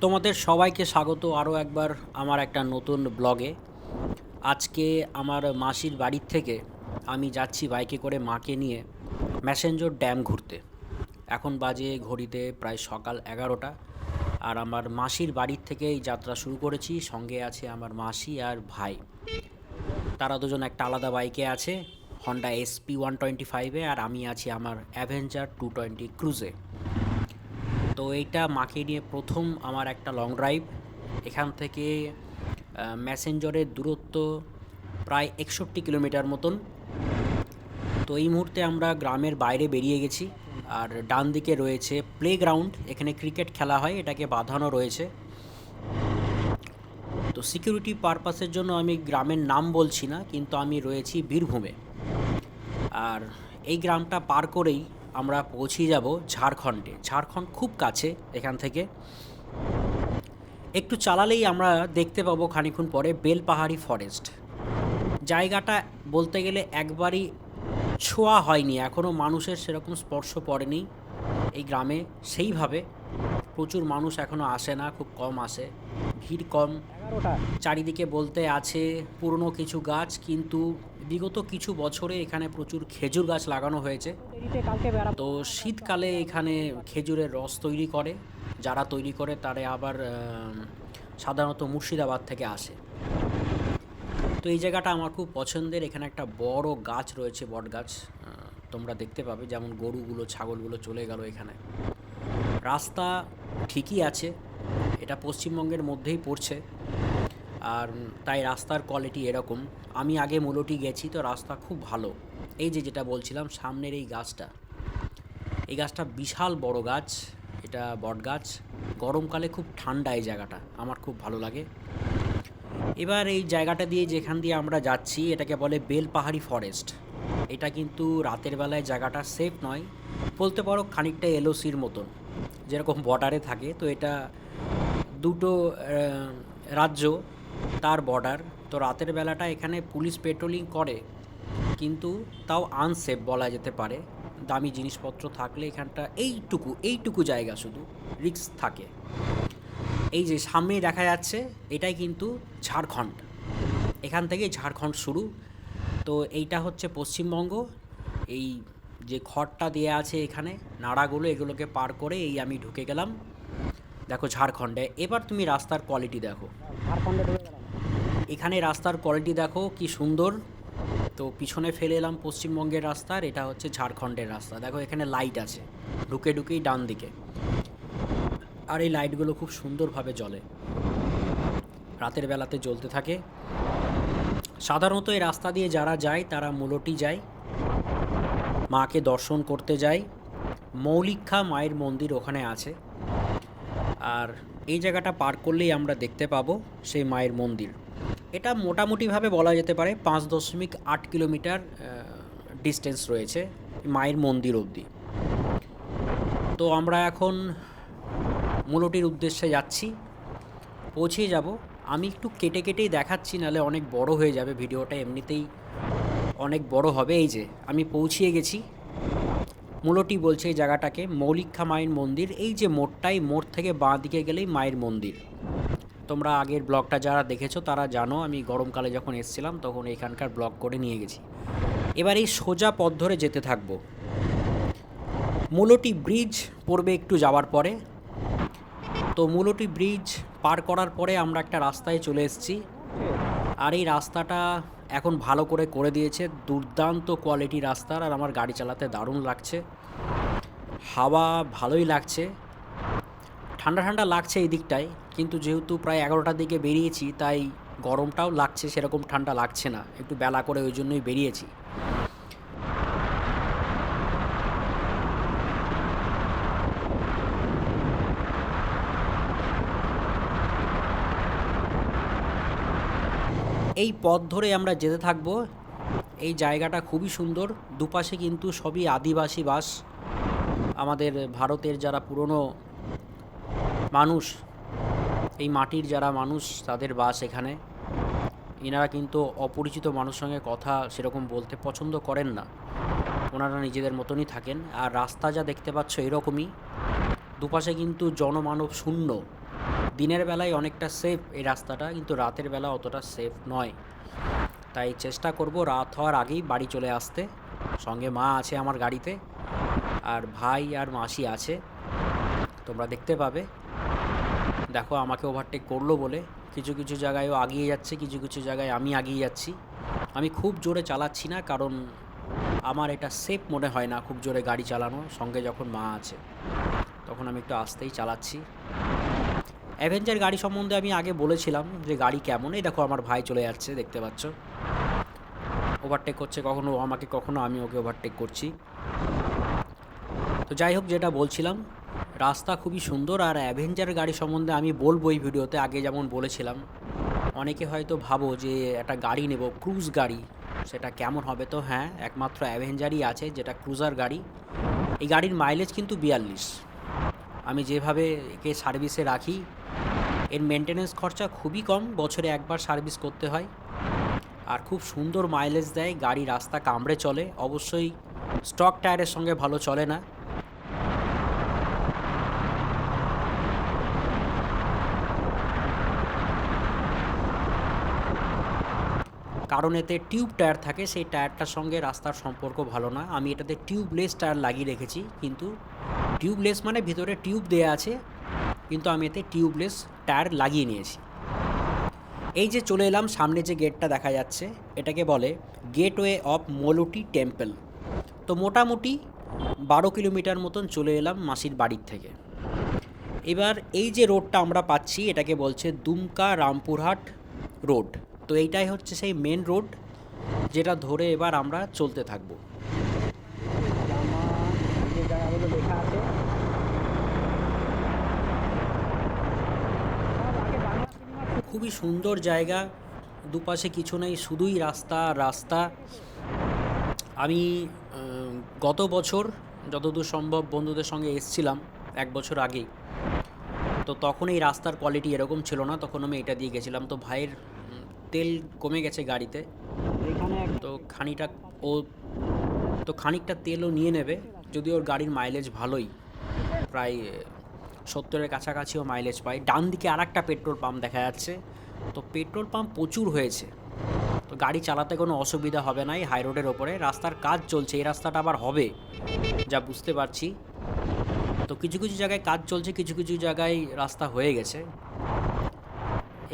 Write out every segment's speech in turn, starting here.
তোমাদের সবাইকে স্বাগত আরও একবার আমার একটা নতুন ব্লগে। আজকে আমার মাসির বাড়ির থেকে আমি যাচ্ছি বাইকে করে মাকে নিয়ে ম্যাসেঞ্জর ড্যাম ঘুরতে। এখন বাজে ঘড়িতে প্রায় সকাল 11টা। আর আমার মাসির বাড়ির থেকে এই যাত্রা শুরু করেছি। সঙ্গে আছে আমার মাসি আর ভাই। তারা দুজন একটা আলাদা বাইকে আছে, হন্ডা এসপি 125-এ, আর আমি আছি আমার অ্যাভেঞ্জার 220 ক্রুজে। তো এইটা মাকে নিয়ে প্রথম আমার একটা লং ড্রাইভ। এখান থেকে ম্যাসেঞ্জরের দূরত্ব প্রায় 61 কিলোমিটার মতন। তো এই মুহূর্তে আমরা গ্রামের বাইরে বেরিয়ে গেছি। আর ডান দিকে রয়েছে প্লেগ্রাউন্ড, এখানে ক্রিকেট খেলা হয়, এটাকে বাঁধানো রয়েছে। তো সিকিউরিটি পারপাসের জন্য আমি গ্রামের নাম বলছি না, কিন্তু আমি রয়েছি বীরভূমে। আর এই গ্রামটা পার করেই আমরা পৌঁছে যাব ঝাড়খণ্ডে। ঝাড়খণ্ড খুব কাছে এখান থেকে, একটু চালালেই আমরা দেখতে পাবো খানিক্ষণ পরে বেলপাহাড়ি ফরেস্ট। জায়গাটা বলতে গেলে একবারই ছোঁয়া হয়নি, এখনও মানুষের সেরকম স্পর্শ পড়েনি এই গ্রামে সেইভাবে। প্রচুর মানুষ এখনও আসে না, খুব কম আসে, ভিড় কম। চারিদিকে বলতে আছে পুরনো কিছু গাছ, কিন্তু বিগত কিছু বছরে এখানে প্রচুর খেজুর গাছ লাগানো হয়েছে। তো শীতকালে এখানে খেজুরের রস তৈরি করে, যারা তৈরি করে তারা আবার সাধারণত মুর্শিদাবাদ থেকে আসে। তো এই জায়গাটা আমার খুব পছন্দের। এখানে একটা বড় গাছ রয়েছে, বট গাছ, তোমরা দেখতে পাবে। যেমন গরুগুলো ছাগলগুলো চলে গেল এখানে। রাস্তা ঠিকই আছে, এটা পশ্চিমবঙ্গের মধ্যেই পড়ছে, আর তাই রাস্তার কোয়ালিটি এরকম। আমি আগে মুলোটি গেছি, তো রাস্তা খুব ভালো। এই যে যেটা বলছিলাম, সামনের এই গাছটা, এই গাছটা বিশাল বড় গাছ, এটা বট গাছ। গরমকালে খুব ঠান্ডা এই জায়গাটা, আমার খুব ভালো লাগে। এবার এই জায়গাটা দিয়ে যেখান দিয়ে আমরা যাচ্ছি এটাকে বলে বেলপাহাড়ি ফরেস্ট। এটা কিন্তু রাতের বেলায় জায়গাটা সেফ নয়, বলতে পারো খানিকটা এলওসির মতন, যেরকম বর্ডারে থাকে। তো এটা দুটো রাজ্য, তার বর্ডার। তো রাতের বেলাটা এখানে পুলিশ পেট্রোলিং করে, কিন্তু তাও আনসেফ বলা যেতে পারে। দামি জিনিসপত্র থাকলে এখানটা এইটুকু জায়গা শুধু রিস্ক থাকে। এই যে সামনে দেখা যাচ্ছে এটাই কিন্তু ঝাড়খণ্ড, এখান থেকেই ঝাড়খণ্ড শুরু। তো এইটা হচ্ছে পশ্চিমবঙ্গ। এই যে খড়টা দেওয়া আছে এখানে, নাড়াগুলো, এগুলোকে পার করে এই আমি ঢুকে গেলাম, দেখো ঝাড়খণ্ডে। এবার তুমি রাস্তার কোয়ালিটি দেখো, এখানে রাস্তার কোয়ালিটি দেখো কি সুন্দর। তো পিছনে ফেলে এলাম পশ্চিমবঙ্গের রাস্তা, আর এটা হচ্ছে ঝাড়খণ্ডের রাস্তা। দেখো এখানে লাইট আছে ঢুকেই ডান দিকে, আর এই লাইটগুলো খুব সুন্দরভাবে জ্বলে, রাতের বেলাতে জ্বলতে থাকে। সাধারণত এই রাস্তা দিয়ে যারা যায় তারা মুলোটি যায়, মাকে দর্শন করতে যায়। মৌলিক্ষা মায়ের মন্দির ওখানে আছে, আর এই জায়গাটা পার করলেই আমরা দেখতে পাবো সেই মায়ের মন্দির। এটা মোটামুটিভাবে বলা যেতে পারে 5.8 কিলোমিটার ডিস্টেন্স রয়েছে মায়ের মন্দির অবধি। তো আমরা এখন মুলোটির উদ্দেশ্যে যাচ্ছি, পৌঁছে যাব। আমি একটু কেটেই দেখাচ্ছি, নাহলে অনেক বড় হয়ে যাবে ভিডিওটা, এমনিতেই অনেক বড় হবে। এই যে আমি পৌঁছিয়ে গেছি, মুলোটি বলছে এই জায়গাটাকে, মৌলিক্ষা মায়ের মন্দির। এই যে মোড়টাই, মোড় থেকে বাঁ দিকে গেলেই মায়ের মন্দির। তোমরা আগের ব্লগটা যারা দেখেছো তারা জানো, আমি গরমকালে যখন এসেছিলাম তখন এখানকার ব্লগ করে নিয়ে গেছি। এবার এই সোজা পথ ধরে যেতে থাকবো। মুলোটি ব্রিজ পড়বে একটু যাওয়ার পরে। তো মুলোটি ব্রিজ পার করার পরে আমরা একটা রাস্তায় চলে এসেছি, আর এই রাস্তাটা এখন ভালো করে দিয়েছে, দুর্দান্ত কোয়ালিটি রাস্তার। আর আমার গাড়ি চালাতে দারুণ লাগছে, হাওয়া ভালোই লাগছে, ঠান্ডা ঠান্ডা লাগছে এই দিকটায়। কিন্তু যেহেতু প্রায় 11টার দিকে বেরিয়েছি, তাই গরমটাও লাগছে, সেরকম ঠান্ডা লাগছে না, একটু বেলা করে, ওই জন্যই বেরিয়েছি। এই পথ ধরে আমরা যেতে থাকবো। এই জায়গাটা খুবই সুন্দর, দুপাশে কিন্তু সবই আদিবাসী বাস। আমাদের ভারতের যারা পুরনো মানুষ, এই মাটির যারা মানুষ, তাদের বাস এখানে। এনারা কিন্তু অপরিচিত মানুষের সঙ্গে কথা সেরকম বলতে পছন্দ করেন না, ওনারা নিজেদের মতনই থাকেন। আর রাস্তা যা দেখতে পাচ্ছ এরকমই, দুপাশে কিন্তু জনমানব শূন্য, দিনের বেলায় অনেকটা সেফ এই রাস্তাটা, কিন্তু রাতের বেলা অতটা সেফ নয়। তাই চেষ্টা করব রাত হওয়ার আগেই বাড়ি চলে আসতে। সঙ্গে মা আছে আমার গাড়িতে, আর ভাই আর মাসি আছে, তোমরা দেখতে পাবে। দেখো আমাকে ওভারটেক করলো বলে কিছু কিছু জায়গায় ও আগিয়ে যাচ্ছে, কিছু কিছু জায়গায় আমি আগিয়ে যাচ্ছি। আমি খুব জোরে চালাচ্ছি না, কারণ আমার এটা সেফ মনে হয় না খুব জোরে গাড়ি চালানো, সঙ্গে যখন মা আছে তখন আমি একটু আস্তেই চালাচ্ছি। অ্যাভেঞ্জার গাড়ি সম্বন্ধে আমি আগে বলেছিলাম যে গাড়ি কেমন। এই দেখো আমার ভাই চলে যাচ্ছে, দেখতে পাচ্ছ, ওভারটেক করছে, কখনো আমাকে কখনো আমি ওকে ওভারটেক করছি। তো যাই হোক, যেটা বলছিলাম, রাস্তা খুবই সুন্দর। আর অ্যাভেঞ্জার গাড়ি সম্বন্ধে আমি বলবো এই ভিডিওতে, আগে যেমন বলেছিলাম। অনেকে হয়তো ভাবো যে একটা গাড়ি নেব, ক্রুজ গাড়ি, সেটা কেমন হবে। তো হ্যাঁ, একমাত্র অ্যাভেঞ্জারই আছে যেটা ক্রুজার গাড়ি। এই গাড়ির মাইলেজ কিন্তু 42। আমি যেভাবে একে সার্ভিসে রাখি, এর মেনটেনেন্স খরচা খুবই কম, বছরে একবার সার্ভিস করতে হয়। আর খুব সুন্দর মাইলেজ দেয়, গাড়ি রাস্তা কামড়ে চলে। অবশ্যই স্টক টায়ারের সঙ্গে ভালো চলে না। কারণ এতে টিউব টায়ার থাকে, সেই টায়ারটার সঙ্গে রাস্তার সম্পর্ক ভালো না। আমি এটাতে টিউবলেস টায়ার লাগিয়ে রেখেছি, কিন্তু টিউবলেস মানে ভিতরে টিউব দেয়া আছে, কিন্তু আমি এতে টিউবলেস টায়ার লাগিয়ে নিয়েছি। এই যে চলে এলাম, সামনে যে গেটটা দেখা যাচ্ছে এটাকে বলে গেটওয়ে অফ মোলুটি টেম্পল। তো মোটামুটি 12 কিলোমিটার মতন চলে এলাম মাসির বাড়ির থেকে। এবার এই যে রোডটা আমরা পাচ্ছি এটাকে বলছে দুমকা রামপুরহাট রোড। তো এইটাই হচ্ছে সেই মেন রোড, যেটা ধরে এবার আমরা চলতে থাকবো। খুবই সুন্দর জায়গা, দুপাশে কিছু নেই, শুধুই রাস্তা আর রাস্তা। আমি গত বছর যতদূর সম্ভব বন্ধুদের সঙ্গে এসছিলাম 1 বছর আগেই। তো তখন এই রাস্তার কোয়ালিটি এরকম ছিল না, তখন আমি এটা দিয়ে গেছিলাম। তো ভাইয়ের তেল কমে গেছে গাড়িতে, তো খানিকটা তেলও নিয়ে নেবে। যদি ওর গাড়ির মাইলেজ ভালোই, প্রায় 70-এর কাছাকাছিও মাইলেজ পায়। ডান দিকে আর একটা পেট্রোল পাম্প দেখা যাচ্ছে। তো পেট্রোল পাম্প প্রচুর হয়েছে, তো গাড়ি চালাতে কোনো অসুবিধা হবে না। এই হাই রোডের ওপরে রাস্তার কাজ চলছে, এই রাস্তাটা আবার হবে যা বুঝতে পারছি। তো কিছু কিছু জায়গায় কাজ চলছে, কিছু কিছু জায়গায় রাস্তা হয়ে গেছে।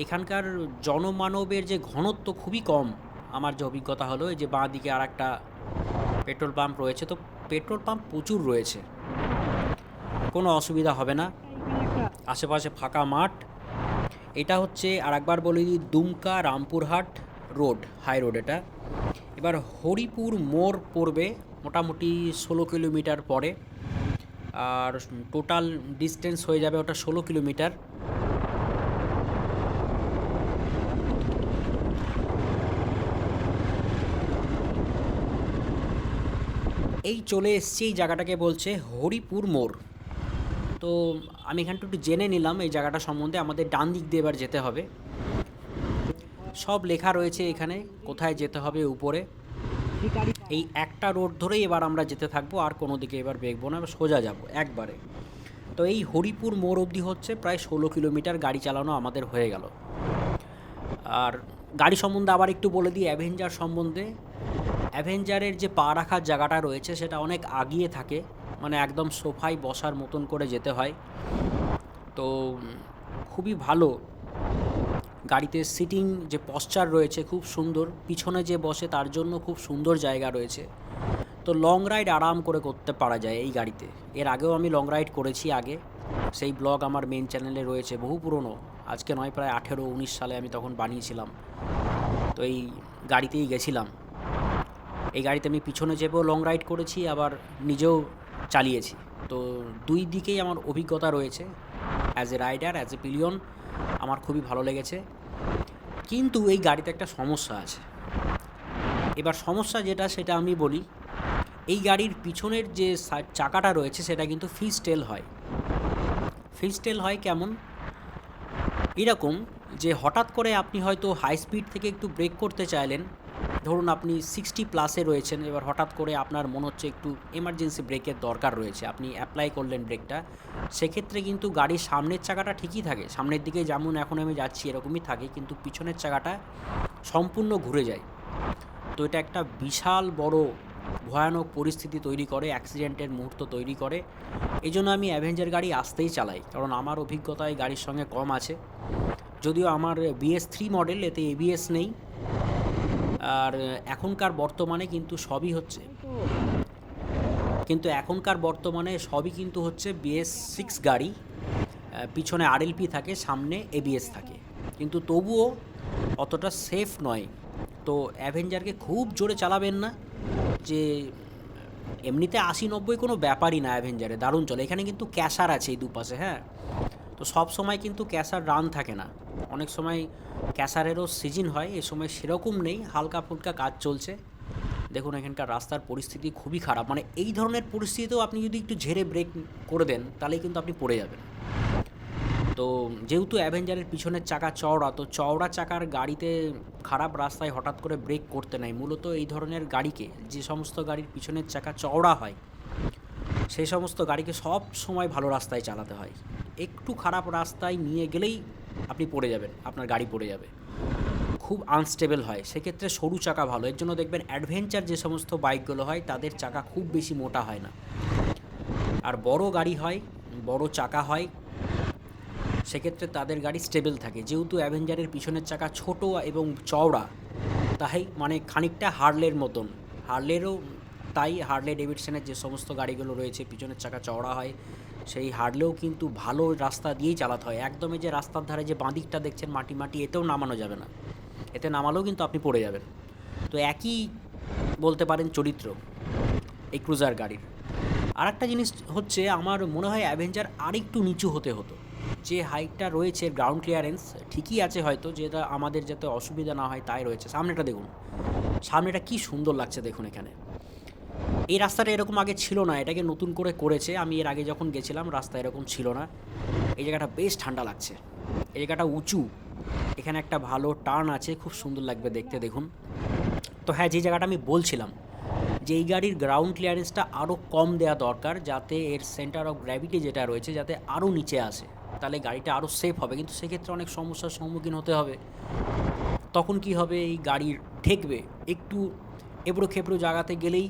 এখানকার জনমানবের যে ঘনত্ব খুবই কম, আমার যে অভিজ্ঞতা হলো। এই যে বাঁ দিকে আর একটা পেট্রোল পাম্প রয়েছে, তো পেট্রোল পাম্প প্রচুর রয়েছে, কোনো অসুবিধা হবে না। আশেপাশে ফাঁকা মাঠ। এটা হচ্ছে, আর একবার বলে দিই, Dumka Rampurhat road, high road এটা। এবার হরিপুর মোড় পড়বে মোটামুটি 16 কিলোমিটার পরে, আর টোটাল ডিস্টেন্স হয়ে যাবে ওটা 16 কিলোমিটার। এই চলে এসছি, এই জায়গাটাকে বলছে হরিপুর মোড়। তো আমি এখানটা একটু জেনে নিলাম এই জায়গাটা সম্বন্ধে। আমাদের ডান দিক দিয়ে এবার যেতে হবে, সব লেখা রয়েছে এখানে কোথায় যেতে হবে উপরে। এই একটা রোড ধরেই এবার আমরা যেতে থাকবো, আর কোনো দিকে এবার বেঁকবো না, সোজা যাব একবারে। তো এই হরিপুর মোড় অবধি হচ্ছে প্রায় 16 কিলোমিটার গাড়ি চালানো আমাদের হয়ে গেল। আর গাড়ি সম্বন্ধে আবার একটু বলে দিই, অ্যাভেঞ্জার সম্বন্ধে। অ্যাভেঞ্জারের যে পা রাখার জায়গাটা রয়েছে সেটা অনেক আগিয়ে থাকে, মানে একদম সোফায় বসার মতন করে যেতে হয়। তো খুবই ভালো, গাড়িতে সিটিং যে পশ্চার রয়েছে খুব সুন্দর, পিছনে যে বসে তার জন্য খুব সুন্দর জায়গা রয়েছে। তো লং রাইড আরাম করে করতে পারা যায় এই গাড়িতে। এর আগেও আমি লং রাইড করেছি আগে, সেই ব্লগ আমার মেন চ্যানেলে রয়েছে, বহু পুরনো, আজকে নয়, প্রায় 18-19 সালে আমি তখন বানিয়েছিলাম। তো এই গাড়িতেই গেছিলাম। এই গাড়িতে আমি পিছনে চেপেও লং রাইড করেছি, আবার নিজেও চালিয়েছি। তো দুই দিকেই আমার অভিজ্ঞতা রয়েছে, as a rider, as a pillion. আমার খুবই ভালো লেগেছে। কিন্তু এই গাড়িতে একটা সমস্যা আছে। এবার সমস্যা যেটা সেটা আমি বলি, এই গাড়ির পিছনের যে চাকাটা রয়েছে সেটা কিন্তু ফিস্টেল হয়। ফিস্টেল হয় কেমন? এরকম যে হঠাৎ করে আপনি হয়তো হাই স্পিড থেকে একটু ব্রেক করতে চাইলেন, ধরুন আপনি 60+ রয়েছেন, এবার হঠাৎ করে আপনার মনে হচ্ছে একটু এমার্জেন্সি ব্রেকের দরকার রয়েছে, আপনি অ্যাপ্লাই করলেন ব্রেকটা, সেক্ষেত্রে কিন্তু গাড়ির সামনের চাকাটা ঠিকই থাকে, সামনের দিকে যেমন এখন আমি যাচ্ছি এরকমই থাকে, কিন্তু পিছনের চাকাটা সম্পূর্ণ ঘুরে যায়। তো এটা একটা বিশাল বড় ভয়ানক পরিস্থিতি তৈরি করে, অ্যাক্সিডেন্টের মুহূর্ত তৈরি করে। এই জন্য আমি অ্যাভেঞ্জার গাড়ি আসতেই চালাই, কারণ আমার অভিজ্ঞতা এই গাড়ির সঙ্গে কম আছে। যদিও আমার BS3 মডেল, এতে ABS নেই। আর এখনকার বর্তমানে কিন্তু সবই হচ্ছে BS6 গাড়ি। পিছনে RLP থাকে, সামনে ABS থাকে, কিন্তু তবুও অতটা সেফ নয়। তো অ্যাভেঞ্জারকে খুব জোরে চালাবেন না, যে এমনিতে 80-90 কোনো ব্যাপারই না, অ্যাভেঞ্জারে দারুণ চলে। এখানে কিন্তু ক্যাশার আছে এই দুপাশে, হ্যাঁ, তো সব সময় কিন্তু ক্যাশার রান থাকে না, অনেক সময় ক্যাশারেরও সিজন হয়, এই সময় সেরকম নেই, হালকা ফুলকা কাজ চলছে। দেখুন এখানকার রাস্তার পরিস্থিতি খুবই খারাপ, মানে এই ধরনের পরিস্থিতিতেও আপনি যদি একটু ঝেড়ে ব্রেক করে দেন তাহলেই কিন্তু আপনি পড়ে যাবেন। তো যেহেতু অ্যাভেঞ্জারের পিছনের চাকা চওড়া, তো চওড়া চাকার গাড়িতে খারাপ রাস্তায় হঠাৎ করে ব্রেক করতে নাই। মূলত এই ধরনের গাড়িকে, যে সমস্ত গাড়ির পিছনের চাকা চওড়া হয়, সেই সমস্ত গাড়িকে সব সময় ভালো রাস্তায় চালাতে হয়। একটু খারাপ রাস্তায় নিয়ে গেলেই আপনি পড়ে যাবেন, আপনার গাড়ি পড়ে যাবে, খুব আনস্টেবল হয়। সেক্ষেত্রে সরু চাকা ভালো। এর জন্য দেখবেন অ্যাডভেঞ্চার যে সমস্ত বাইকগুলো হয় তাদের চাকা খুব বেশি মোটা হয় না, আর বড় গাড়ি হয়, বড় চাকা হয়, সেক্ষেত্রে তাদের গাড়ি স্টেবল থাকে। যেহেতু অ্যাভেঞ্জারের পিছনের চাকা ছোট এবং চওড়া, তাই মানে খানিকটা হার্লের মতন, হার্লেরও তাই, হার্লে ডেভিডসনের যে সমস্ত গাড়িগুলো রয়েছে পিছনের চাকা চওড়া হয়, সেই হার্লেও কিন্তু ভালো রাস্তা দিয়েই চালাতে হয়। একদমই যে রাস্তার ধারে যে বাঁদিকটা দেখছেন মাটি মাটি, এতেও নামানো যাবে না, এতে নামালেও কিন্তু আপনি পড়ে যাবেন। তো একই বলতে পারেন চরিত্র এই ক্রুজার গাড়ির। আর একটা জিনিস হচ্ছে, আমার মনে হয় অ্যাভেঞ্জার আরেকটু নিচু হতে হতো। যে হাইটটা রয়েছে, গ্রাউন্ড ক্লিয়ারেন্স ঠিকই আছে হয়তো, যেটা আমাদের যাতে অসুবিধা না হয় তাই রয়েছে। সামনেটা দেখুন, সামনেটা কি সুন্দর লাগছে দেখুন। এখানে এই রাস্তাটা এরকম আগে ছিল না, এটাকে নতুন করে করেছে। আমি এর আগে যখন গেছিলাম রাস্তা এরকম ছিল না। এই জায়গাটা বেশ ঠান্ডা লাগছে, এই জায়গাটা উঁচু, এখানে একটা ভালো টার্ন আছে, খুব সুন্দর লাগবে দেখতে, দেখুন। তো হ্যাঁ, যে জায়গাটা আমি বলছিলাম যে এই গাড়ির গ্রাউন্ড ক্লিয়ারেন্সটা আরও কম দেওয়া দরকার, যাতে এর সেন্টার অফ গ্র্যাভিটি যেটা রয়েছে যাতে আরও নিচে আসে, তাহলে গাড়িটা আরও সেফ হবে। কিন্তু সেক্ষেত্রে অনেক সমস্যার সম্মুখীন হতে হবে। তখন কি হবে, এই গাড়ির ঠেকবে, একটু এবড়ো খেবড়ো জায়গাতে গেলেই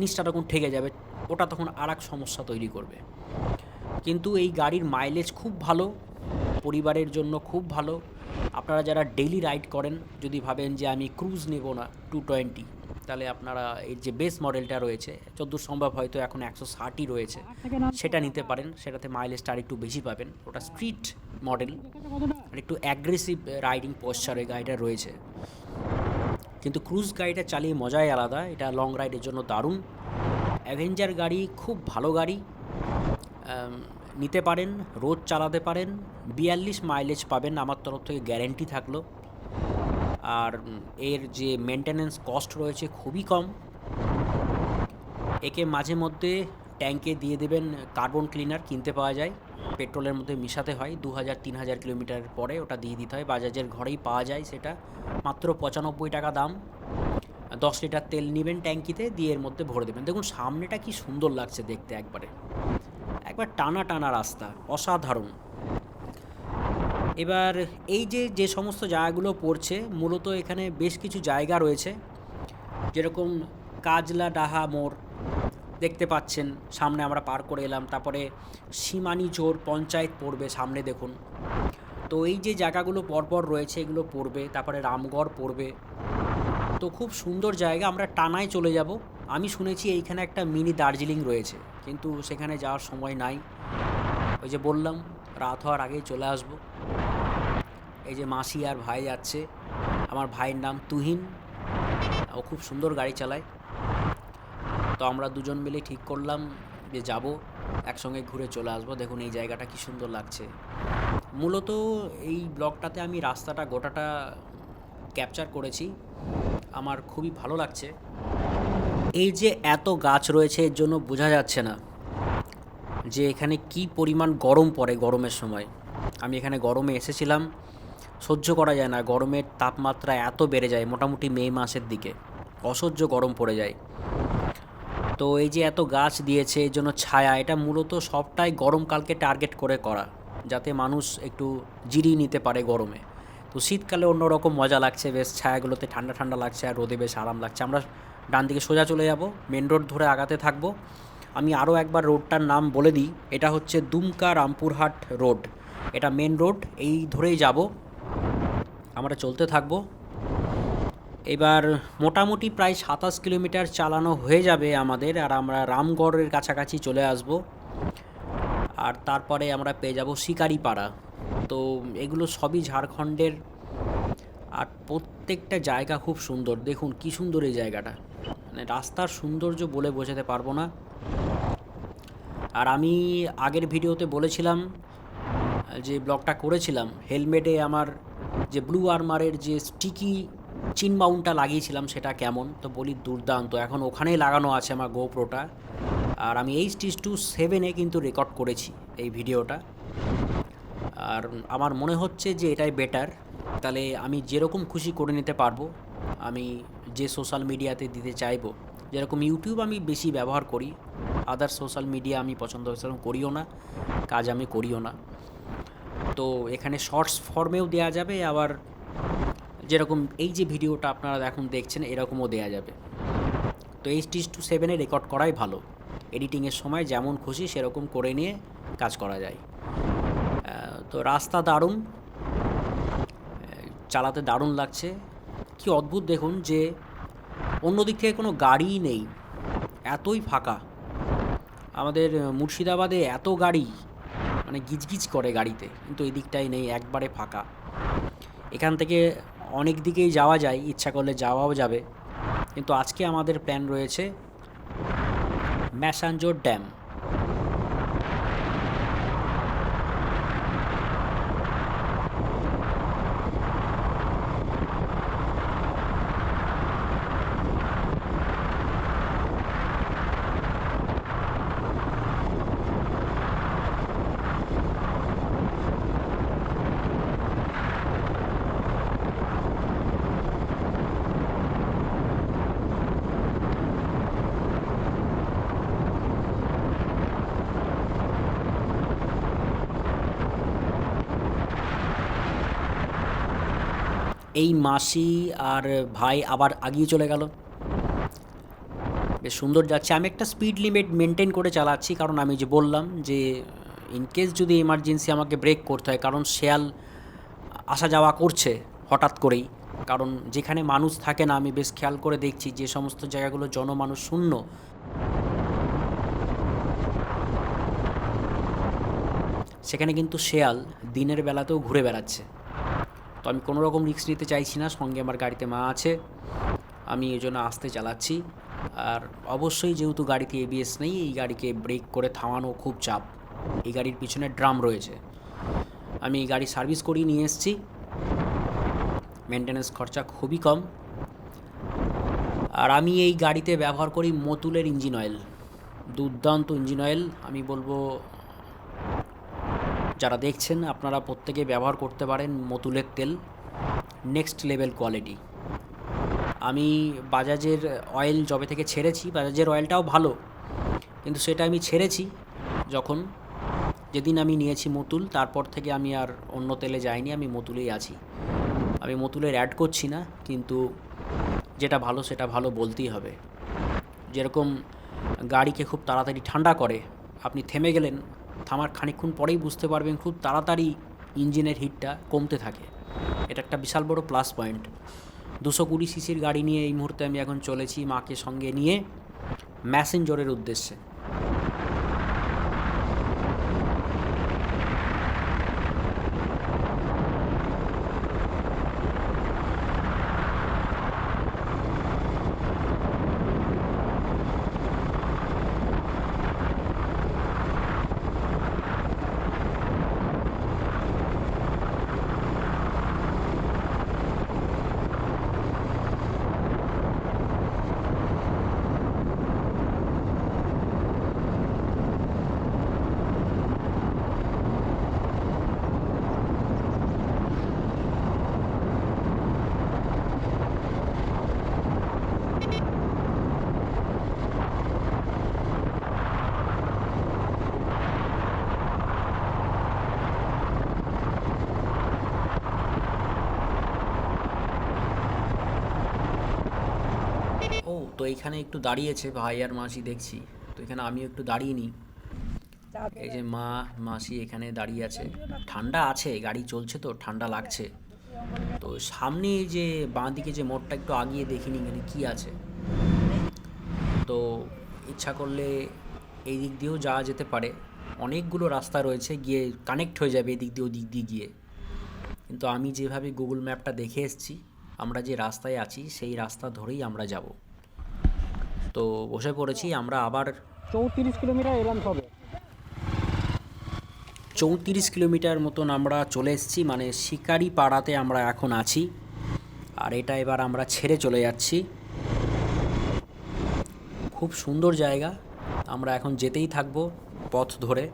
নিচটা তখন ঠেকে যাবে, ওটা তখন আর এক সমস্যা তৈরি করবে। কিন্তু এই গাড়ির মাইলেজ খুব ভালো, পরিবারের জন্য খুব ভালো। আপনারা যারা ডেইলি রাইড করেন, যদি ভাবেন যে আমি ক্রুজ নেব না 220, তাহলে আপনারা এর যে বেস মডেলটা রয়েছে, যতদূর সম্ভব হয়তো এখন 160ই রয়েছে, সেটা নিতে পারেন। সেটাতে মাইলেজটা আর একটু বেশি পাবেন। ওটা স্ট্রিট মডেল, আর একটু অ্যাগ্রেসিভ রাইডিং পোশ্চারে গাড়িটা রয়েছে। কিন্তু ক্রুজ গাড়িটা চালিয়ে মজাই আলাদা, এটা লং রাইডের জন্য দারুণ। অ্যাভেঞ্জার গাড়ি খুব ভালো গাড়ি, নিতে পারেন, রোজ চালাতে পারেন, 42 মাইলেজ পাবেন আমার তরফ থেকে গ্যারেন্টি থাকলো। আর এর যে মেনটেন্যান্স কস্ট রয়েছে খুবই কম। একে মাঝে মধ্যে ট্যাঙ্কে দিয়ে দেবেন কার্বন ক্লিনার, কিনতে পাওয়া যায়, পেট্রোলের মধ্যে মিশাতে হয়, 2000-3000 কিলোমিটার পরে ওটা দিয়ে দিতে হয়, বাজাজের ঘরেই পাওয়া যায় সেটা, মাত্র 95 টাকা দাম। 10 লিটার তেল নেবেন ট্যাঙ্কিতে, দিয়ে এর মধ্যে ভরে দেবেন। দেখুন সামনেটা কি সুন্দর লাগছে দেখতে, একবার টানা টানা রাস্তা, অসাধারণ। এবার এই যে সমস্ত জায়গাগুলো পড়ছে, মূলত এখানে বেশ কিছু জায়গা রয়েছে, যেরকম কাজলা ডাহা মোড় দেখতে পাচ্ছেন সামনে, আমরা পার করে এলাম। তারপরে সীমানীচোর পঞ্চায়েত পড়বে সামনে, দেখুন। তো এই যে জায়গাগুলো পরপর রয়েছে এগুলো পড়বে, তারপরে রামগড় পড়বে। তো খুব সুন্দর জায়গা, আমরা টানায় চলে যাব। আমি শুনেছি এইখানে একটা মিনি দার্জিলিং রয়েছে, কিন্তু সেখানে যাওয়ার সময় নাই। ওই যে বললাম রাত হওয়ার আগেই চলে আসব। এই যে মাসি আর ভাই যাচ্ছে, আমার ভাইয়ের নাম তুহিন, ও খুব সুন্দর গাড়ি চালায়। তো আমরা দুজন মিলে ঠিক করলাম যে যাব, একসঙ্গে ঘুরে চলে আসবো। দেখুন এই জায়গাটা কি সুন্দর লাগছে। মূলত এই ব্লগটাতে আমি রাস্তাটা গোটাটা ক্যাপচার করেছি, আমার খুবই ভালো লাগছে। এই যে এত গাছ রয়েছে, এর জন্য বোঝা যাচ্ছে না যে এখানে কি পরিমাণ গরম পড়ে গরমের সময়। আমি এখানে গরমে এসেছিলাম, সহ্য করা যায় না, গরমের তাপমাত্রা এত বেড়ে যায় মোটামুটি মে মাসের দিকে, অসহ্য গরম পড়ে যায়। তো এই যে এত গাছ দিয়েছে এর জন্য ছায়া, এটা মূলত সবটাই গরমকালকে টার্গেট করে করা, যাতে মানুষ একটু জিরিয়ে নিতে পারে গরমে। তো শীতকালে অন্যরকম মজা লাগছে, বেশ ছায়াগুলোতে ঠান্ডা ঠান্ডা লাগছে আর রোদে বেশ আরাম লাগছে। আমরা ডান দিকে সোজা চলে যাব, মেন রোড ধরে আগাতে থাকবো। আমি আরও একবার রোডটার নাম বলে দিই, এটা হচ্ছে দুমকা রামপুরহাট রোড, এটা মেন রোড, এই ধরেই যাব, আমরা চলতে থাকবো। এবার মোটামুটি প্রায় 27 কিলোমিটার চালানো হয়ে যাবে আমাদের, আর আমরা রামগড়ের কাছাকাছি চলে আসব। আর তারপরে আমরা পেয়ে যাব শিকারিপাড়া। তো এগুলো সবই ঝাড়খণ্ডের, আর প্রত্যেকটা জায়গা খুব সুন্দর। দেখুন কী সুন্দর এই জায়গাটা, মানে রাস্তার সৌন্দর্য বলে বোঝাতে পারবো না। আর আমি আগের ভিডিওতে বলেছিলাম, যে ব্লগটা করেছিলাম, হেলমেটে আমার যে ব্লু আর্মারের যে স্টিকি চিন মাউন্টটা লাগিয়েছিলাম সেটা কেমন, তো বলি দুর্দান্ত। এখন ওখানেই লাগানো আছে আমার গোপ্রোটা, আর আমি H-7 কিন্তু রেকর্ড করেছি এই ভিডিওটা। আর আমার মনে হচ্ছে যে এটাই বেটার, তাহলে আমি যেরকম খুশি করে নিতে পারবো, আমি যে সোশ্যাল মিডিয়াতে দিতে চাইবো। যেরকম ইউটিউব আমি বেশি ব্যবহার করি, আদার সোশ্যাল মিডিয়া আমি পছন্দ সেরকম করিও না, কাজ আমি করিও না। তো এখানে শর্টস ফর্মেও দেওয়া যাবে, আবার যেরকম এই যে ভিডিওটা আপনারা এখন দেখছেন এরকমও দেওয়া যাবে। তো H-7 রেকর্ড করাই ভালো, এডিটিংয়ের সময় যেমন খুশি সেরকম করে নিয়ে কাজ করা যায়। তো রাস্তা দারুণ, চালাতে দারুণ লাগছে। কি অদ্ভুত দেখুন যে অন্য দিক থেকে কোনো গাড়িই নেই, এতই ফাঁকা। আমাদের মুর্শিদাবাদে এত গাড়ি, মানে গিজগিজ করে গাড়িতে, কিন্তু এই দিকটাই নেই, একবারে ফাঁকা। এখান থেকে অনেক দিকেই যাওয়া যায়, ইচ্ছা করলে যাওয়াও যাবে, কিন্তু আজকে আমাদের প্ল্যান রয়েছে ম্যাসাঞ্জোর ড্যাম। এই মাসি আর ভাই আবার আগিয়ে চলে গেল, বেশ সুন্দর যাচ্ছে। আমি একটা স্পিড লিমিট মেনটেন করে চালাচ্ছি, কারণ আমি যে বললাম যে ইনকেস যদি এমার্জেন্সি আমাকে ব্রেক করতে হয়, কারণ শেয়াল আসা যাওয়া করছে হঠাৎ করেই। কারণ যেখানে মানুষ থাকে না, আমি বেশ খেয়াল করে দেখছি যে সমস্ত জায়গাগুলো জনমানুষ শূন্য, সেখানে কিন্তু শেয়াল দিনের বেলাতেও ঘুরে বেড়াচ্ছে। তো আমি কোনো রকম রিস্ক নিতে চাইছি না, সঙ্গে আমার গাড়িতে মা আছে, আমি এই জন্য আস্তে চালাচ্ছি। আর অবশ্যই যেহেতু গাড়িতে ABS নেই, এই গাড়িকে ব্রেক করে থামানো খুব চাপ। এই গাড়ির পিছনে ড্রাম রয়েছে, আমি এই গাড়ি সার্ভিস করিয়ে নিয়ে এসেছি, মেনটেন্যান্স খরচা খুবই কম। আর আমি এই গাড়িতে ব্যবহার করি মতুলের ইঞ্জিন অয়েল, দুর্দান্ত ইঞ্জিন অয়েল। আমি বলবো যারা দেখছেন আপনারা প্রত্যেকে ব্যবহার করতে পারেন মতুলের তেল, নেক্সট লেভেল কোয়ালিটি। আমি বাজাজের অয়েল যবে থেকে ছেড়েছি, বাজাজের অয়েলটাও ভালো, কিন্তু সেটা আমি ছেড়েছি যখন, যেদিন আমি নিয়েছি মতুল, তারপর থেকে আমি আর অন্য তেলে যাইনি, আমি মতুলেই আছি। আমি মতুলের অ্যাড করছি না, কিন্তু যেটা ভালো সেটা ভালো বলতেই হবে। যেরকম গাড়িকে খুব তাড়াতাড়ি ঠান্ডা করে, আপনি থেমে গেলেন, থামার খানিকক্ষণ পরেই বুঝতে পারবেন খুব তাড়াতাড়ি ইঞ্জিনের হিটটা কমতে থাকে। এটা একটা বিশাল বড় প্লাস পয়েন্ট। 220 সিসির গাড়ি নিয়ে এই মুহূর্তে আমি এখন চলেছি মাকে সঙ্গে নিয়ে ম্যাসেঞ্জরের উদ্দেশ্যে। এইখানে একটু দাঁড়িয়েছে ভাই আর মাসি দেখছি, তো এখানে আমিও একটু দাঁড়িয়ে নিই। এই যে মাসি এখানে দাঁড়িয়ে আছে, ঠান্ডা আছে, গাড়ি চলছে তো ঠান্ডা লাগছে। তো সামনে এই যে বাঁ দিকে যে মোড়টা একটু আগিয়ে দেখিনি এখানে কী আছে। তো ইচ্ছা করলে এই দিক দিয়েও যাওয়া যেতে পারে, অনেকগুলো রাস্তা রয়েছে, গিয়ে কানেক্ট হয়ে যাবে এদিক দিয়ে ওদিক দিয়ে গিয়ে। কিন্তু আমি যেভাবে গুগল ম্যাপটা দেখে এসেছি, আমরা যে রাস্তায় আছি সেই রাস্তা ধরেই আমরা যাব। তো বসে পড়েছি আমরা আবার। 34 কিলোমিটার এলাম সবে। 34 কিলোমিটার মতন আমরা চলে এসেছি, মানে শিকারি পাড়াতে আমরা এখন আছি। আর এটা এবার আমরা ছেড়ে চলে যাচ্ছি। খুব সুন্দর জায়গা, আমরা এখন যেতেই থাকবো পথ ধরে।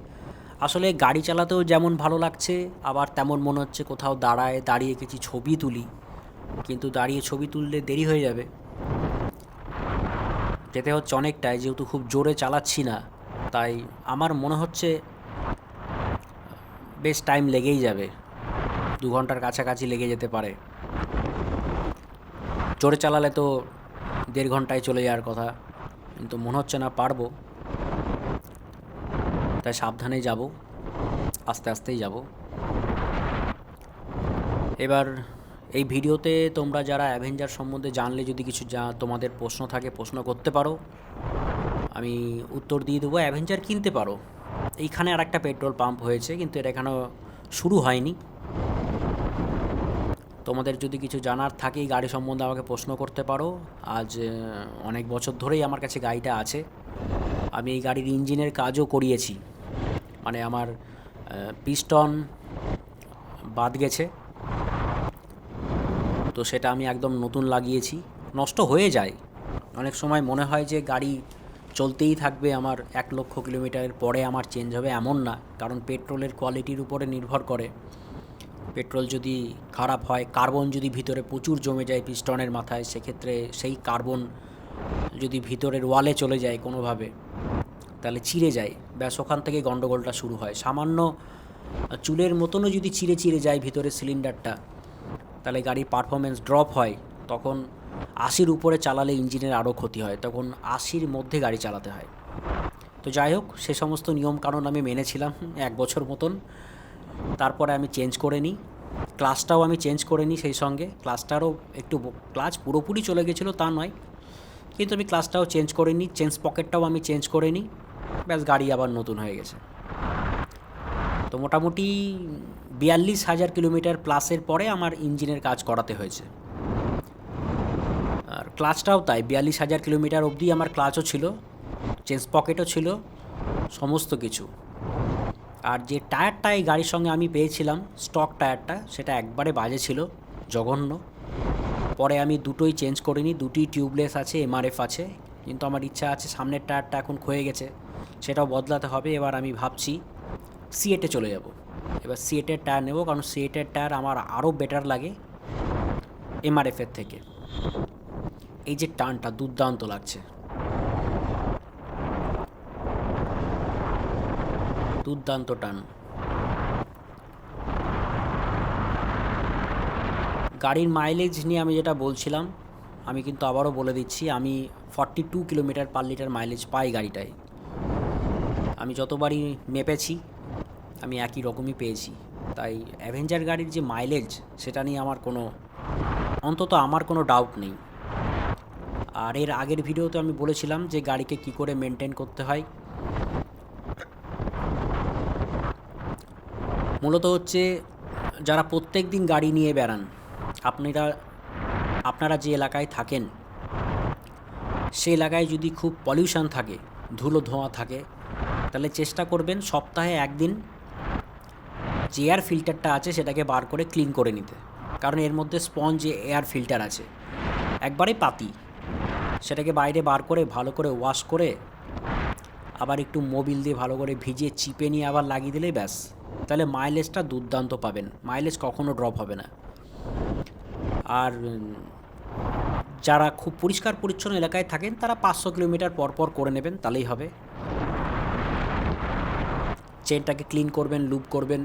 আসলে গাড়ি চালাতেও যেমন ভালো লাগছে, আবার তেমন মনে হচ্ছে কোথাও দাঁড়িয়ে কিছু ছবি তুলি, কিন্তু দাঁড়িয়ে ছবি তুললে দেরি হয়ে যাবে। যেতে হচ্ছে অনেকটাই, যেহেতু খুব জোরে চালাচ্ছি না, তাই আমার মনে হচ্ছে বেশ টাইম লেগেই যাবে, 2 ঘন্টার কাছাকাছি লেগে যেতে পারে। জোরে চালালে তো 1.5 ঘন্টায় চলে যাওয়ার কথা, কিন্তু মনে হচ্ছে না পারবো, তাই সাবধানে যাব, আস্তে আস্তেই যাব। এবার এই ভিডিওতে তোমরা যারা অ্যাভেঞ্জার সম্বন্ধে জানলে, যদি কিছু তোমাদের প্রশ্ন থাকে প্রশ্ন করতে পারো, আমি উত্তর দিয়ে দেবো। অ্যাভেঞ্জার কিনতে পারো। এইখানে আর একটা পেট্রোল পাম্প হয়েছে, কিন্তু এটা এখনও শুরু হয়নি। তোমাদের যদি কিছু জানার থাকে এই গাড়ি সম্বন্ধে আমাকে প্রশ্ন করতে পারো। আজ অনেক বছর ধরেই আমার কাছে গাড়িটা আছে, আমি এই গাড়ির ইঞ্জিনের কাজও করিয়েছি, মানে আমার পিস্টন বাদ গেছে, তো সেটা আমি একদম নতুন লাগিয়েছি। নষ্ট হয়ে যায় অনেক সময়, মনে হয় যে গাড়ি চলতেই থাকবে আমার 1 লক্ষ কিলোমিটারের পরে আমার চেঞ্জ হবে, এমন না, কারণ পেট্রোলের কোয়ালিটির উপরে নির্ভর করে। পেট্রোল যদি খারাপ হয়, কার্বন যদি ভিতরে প্রচুর জমে যায় পিস্টনের মাথায়, সেক্ষেত্রে সেই কার্বন যদি ভিতরের ওয়ালে চলে যায় কোনোভাবে, তাহলে চিড়ে যায়, ব্যাস ওখান থেকে গন্ডগোলটা শুরু হয়। সামান্য চুলের মতনও যদি চিড়ে চিড়ে যায় ভিতরের সিলিন্ডারটা, তাহলে গাড়ির পারফরমেন্স ড্রপ হয়। তখন 80-র উপরে চালালে ইঞ্জিনের আরও ক্ষতি হয়, তখন 80-র মধ্যে গাড়ি চালাতে হয়। তো যাই হোক, সে সমস্ত নিয়মকানুন আমি মেনেছিলাম 1 বছর মতন। তারপরে আমি চেঞ্জ করে নিই, ক্লাচটাও আমি চেঞ্জ করে নিই সেই সঙ্গে। ক্লাচটারও একটু, ক্লাচ পুরোপুরি চলে গেছিলো তা নয়, কিন্তু আমি ক্লাচটাও চেঞ্জ করে নিই, চেঞ্জ পকেটটাও আমি চেঞ্জ করে নিই, ব্যাস গাড়ি আবার নতুন হয়ে গেছে। তো মোটামুটি 42,000 কিলোমিটার প্লাসের পরে আমার ইঞ্জিনের কাজ করাতে হয়েছে। আর ক্লাচটাও তাই, 42,000 কিলোমিটার অবধি আমার ক্লাচও ছিল, চেঞ্জ পকেটও ছিল, সমস্ত কিছু। আর যে টায়ারটা এই গাড়ির সঙ্গে আমি পেয়েছিলাম, স্টক টায়ারটা, সেটা একবারে বাজে ছিল, জঘন্য। পরে আমি দুটোই চেঞ্জ করে নিই, দুটি টিউবলেস আছে, এমআরএফ আছে, কিন্তু আমার ইচ্ছা আছে, সামনের টায়ারটা এখন ক্ষয়ে গেছে, সেটাও বদলাতে হবে। এবার আমি ভাবছি সিএটে চলে যাব। এবার সিএটের টায়ার নেব, কারণ সিএটের টায়ার আমার আরও বেটার লাগে এমআরএফের থেকে। এই যে টানটা দুর্দান্ত লাগছে, দুর্দান্ত টান। গাড়ির মাইলেজ নিয়ে আমি যেটা বলছিলাম, আমি কিন্তু আবারও বলে দিচ্ছি, আমি 42 কিলোমিটার পার লিটার মাইলেজ পাই গাড়িটায়। আমি যতবারই মেপেছি আমি একই রকমই পেয়েছি। তাই অ্যাভেঞ্জার গাড়ির যে মাইলেজ, সেটা নিয়ে আমার কোনো ডাউট নেই। আর এর আগের ভিডিওতে আমি বলেছিলাম যে গাড়িকে কি করে মেনটেন করতে হয়। মূলত হচ্ছে, যারা প্রত্যেক দিন গাড়ি নিয়ে বেড়ান, আপনারা যে এলাকায় থাকেন, সে এলাকায় যদি খুব পলিউশন থাকে, ধুলো ধোঁয়া থাকে, তাহলে চেষ্টা করবেন সপ্তাহে 1 দিন যে এয়ার ফিল্টারটা আছে সেটাকে বার করে ক্লিন করে নিতে। কারণ এর মধ্যে স্পঞ্জ এয়ার ফিল্টার আছে, একবারে পাতি, সেটাকে বাইরে বার করে ভালো করে ওয়াশ করে আবার একটু মোবিল দিয়ে ভালো করে ভিজিয়ে চিপে নিয়ে আবার লাগিয়ে দিলেই ব্যাস, তাহলে মাইলেজটা দুর্দান্ত পাবেন, মাইলেজ কখনো ড্রপ হবে না। আর যারা খুব পরিষ্কার পরিচ্ছন্ন এলাকায় থাকেন, তারা 500 কিলোমিটার পর পর করে নেবেন, তাহলেই হবে। চেনটাকে ক্লিন করবেন, লুপ করবেন।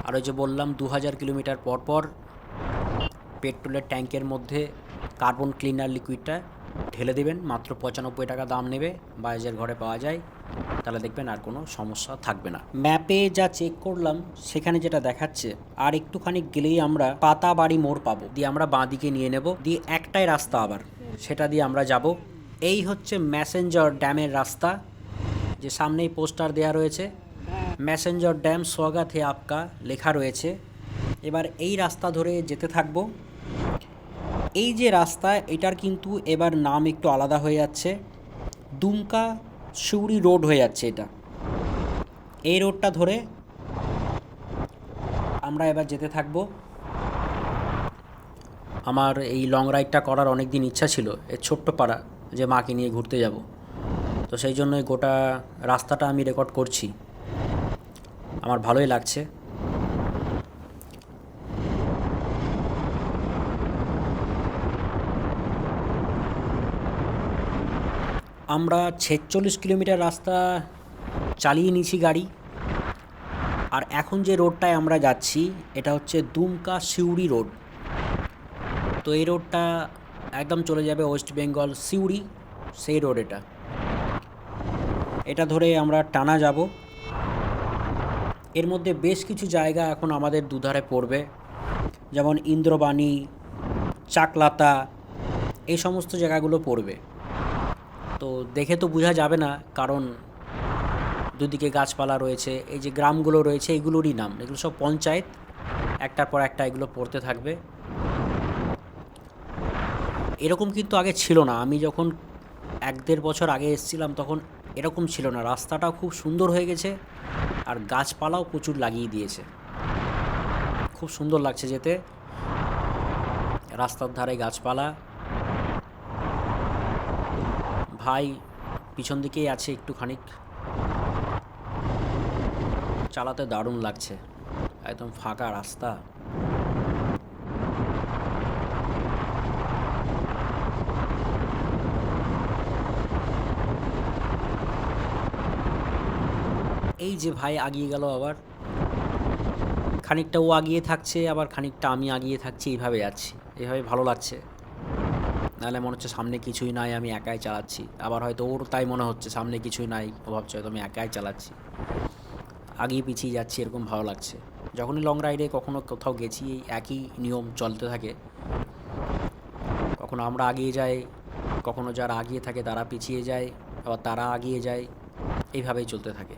আর ওই যে বললাম 2000 কিলোমিটার পর পর পেট্রোলের ট্যাঙ্কের মধ্যে কার্বন ক্লিনার লিকুইডটা ঢেলে দেবেন, মাত্র 95 টাকা দাম নেবে, বাজারের ঘরে পাওয়া যায়। তাহলে দেখবেন আর কোনো সমস্যা থাকবে না। ম্যাপে যা চেক করলাম সেখানে যেটা দেখাচ্ছে, আর একটুখানি গেলেই আমরা পাতাবাড়ি মোড় পাবো, দিয়ে আমরা বাঁ দিকে নিয়ে নেব, দিয়ে একটাই রাস্তা আবার, সেটা দিয়ে আমরা যাব। এই হচ্ছে ম্যাসেঞ্জার ড্যামের রাস্তা, যে সামনেই পোস্টার দেওয়া রয়েছে, ম্যাসেঞ্জার ড্যাম স্বাগত হে আপকা লেখা রয়েছে। এবার এই রাস্তা ধরে যেতে থাকবো। এই যে রাস্তা, এটার কিন্তু এবার নাম একটু আলাদা হয়ে যাচ্ছে, দুমকা সিউড়ি রোড হয়ে যাচ্ছে এটা। এই রোডটা ধরে আমরা এবার যেতে থাকবো। আমার এই লং রাইডটা করার অনেক দিন ইচ্ছা ছিল, এই ছোট্ট পাড়া, যে মাকে নিয়ে ঘুরতে যাব, তো সেই জন্যই গোটা রাস্তাটা আমি রেকর্ড করছি। আমার ভালোই লাগছে। আমরা 46 কিলোমিটার রাস্তা চালিয়ে নিয়েছি গাড়ি। আর এখন যে রোডটায় আমরা যাচ্ছি এটা হচ্ছে দুমকা সিউড়ি রোড। তো এই রোডটা একদম চলে যাবে ওয়েস্ট বেঙ্গল সিউড়ি, সেই রোড এটা। এটা ধরে আমরা টানা যাব। এর মধ্যে বেশ কিছু জায়গা এখন আমাদের দুধারে পড়বে, যেমন ইন্দ্রবাণী, চাকলাতা, এই সমস্ত জায়গাগুলো পড়বে। তো দেখে তো বোঝা যাবে না, কারণ দুদিকে গাছপালা রয়েছে। এই যে গ্রামগুলো রয়েছে এগুলোরই নাম, এগুলো সব পঞ্চায়েত, একটার পর একটা এগুলো পড়তে থাকবে। এরকম কিন্তু আগে ছিল না, আমি যখন 1-1.5 বছর আগে এসেছিলাম তখন এরকম ছিল না। রাস্তাটাও খুব সুন্দর হয়ে গেছে, আর গাছপালাও প্রচুর লাগিয়ে দিয়েছে, খুব সুন্দর লাগছে যেতে। রাস্তার ধারে গাছপালা। ভাই পিছন দিকেই আছে একটুখানি, চালাতে দারুণ লাগছে, একদম ফাঁকা রাস্তা। এই যে ভাই আগিয়ে গেল, আবার খানিকটা ও আগিয়ে থাকছে, আবার খানিকটা আমি আগিয়ে থাকছি, এইভাবে যাচ্ছি, এইভাবে ভালো লাগছে। নাহলে মনে হচ্ছে সামনে কিছুই নাই, আমি একাই চালাচ্ছি। আবার হয়তো ওর তাই মনে হচ্ছে সামনে কিছুই নাই, ও ভাবছে হয়তো আমি একাই চালাচ্ছি, আগিয়ে পিছিয়ে যাচ্ছি, এরকম ভালো লাগছে। যখনই লং রাইডে কখনো কোথাও গেছি এই একই নিয়ম চলতে থাকে, কখনো আমরা আগিয়ে যাই, কখনো যারা আগিয়ে থাকে তারা পিছিয়ে যায়, আবার তারা আগিয়ে যায়, এইভাবেই চলতে থাকে।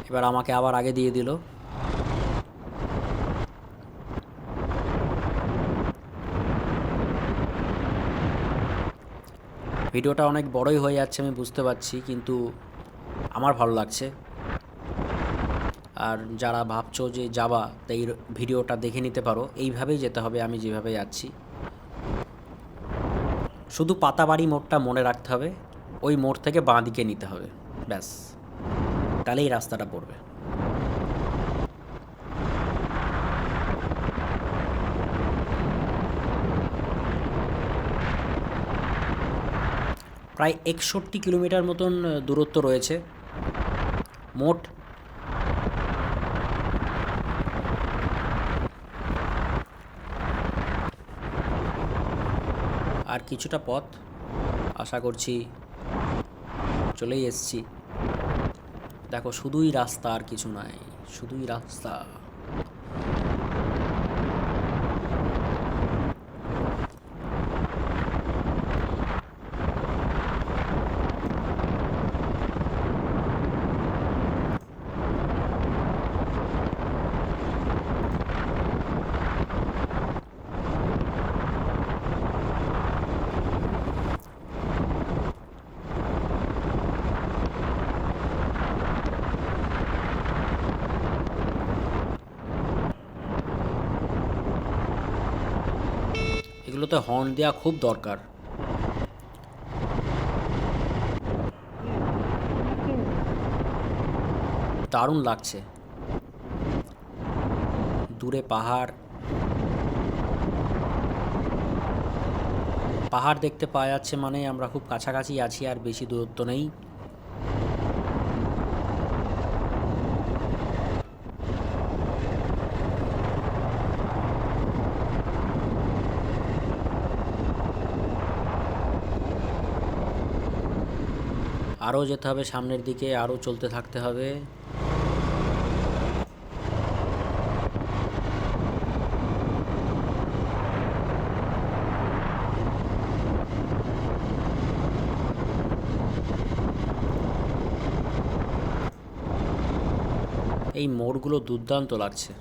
এবার আমাকে আবার আগে দিয়ে দিল। ভিডিওটা অনেক বড়ই হয়ে যাচ্ছে আমি বুঝতে পারছি, কিন্তু আমার ভালো লাগছে। আর যারা ভাবছো যে যাবা, তাই ভিডিওটা দেখে নিতে পারো, এইভাবেই যেতে হবে আমি যেভাবে যাচ্ছি। শুধু পাতাবাড়ি মোড়টা মনে রাখতে হবে, ওই মোড় থেকে বাঁ দিকে নিতে হবে, ব্যাস, তাহলেই রাস্তাটা পড়বে। প্রায় 61 কিলোমিটার মতন দূরত্ব রয়েছে মোট। আর কিছুটা পথ, আশা করছি চলেই এসেছি। দেখো শুধুই রাস্তা, আর কিছু নাই, শুধুই রাস্তা। এগুলোতে হর্ন দেওয়া খুব দরকার। দারুণ লাগছে, দূরে পাহাড়, পাহাড় দেখতে পাওয়া যাচ্ছে মানে আমরা খুব কাছাকাছি আছি, আর বেশি দূরত্ব নেই। আরও যেতে হবে সামনের দিকে, আরও চলতে থাকতে হবে। এই মোড়গুলো দুর্দান্ত লাগছে।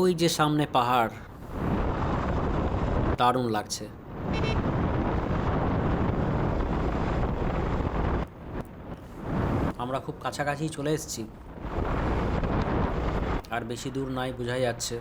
ওই যে সামনে পাহাড়, দারুণ লাগছে। আমরা খুব কাছাকাছি চলে এসেছি, আর বেশি দূর নাই, বোঝাই যাচ্ছে।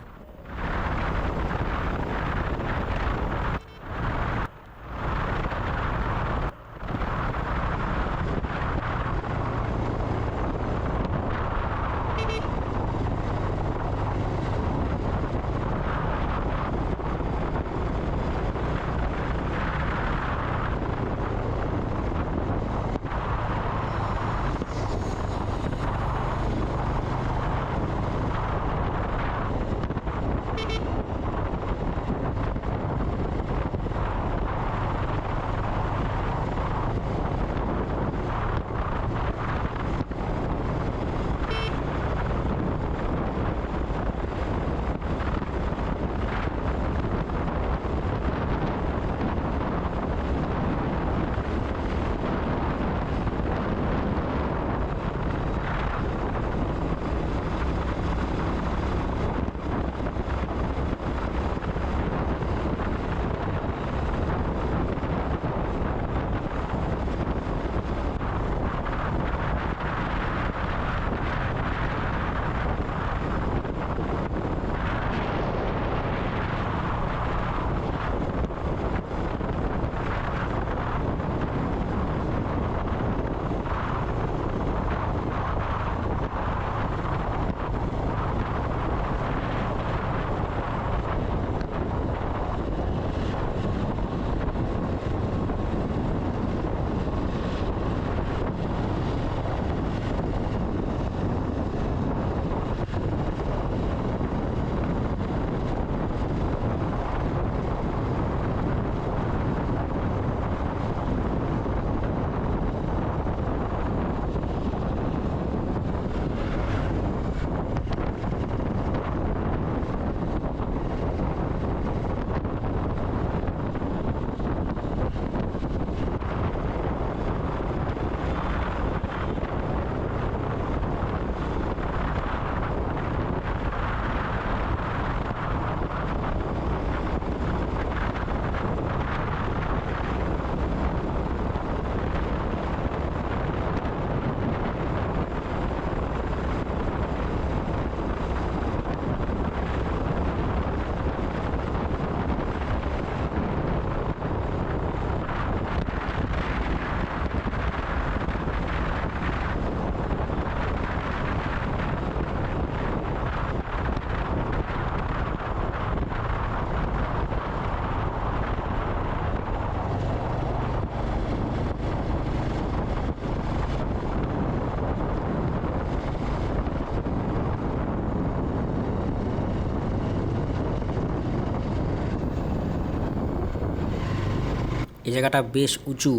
এই জায়গাটা বেশ উঁচু।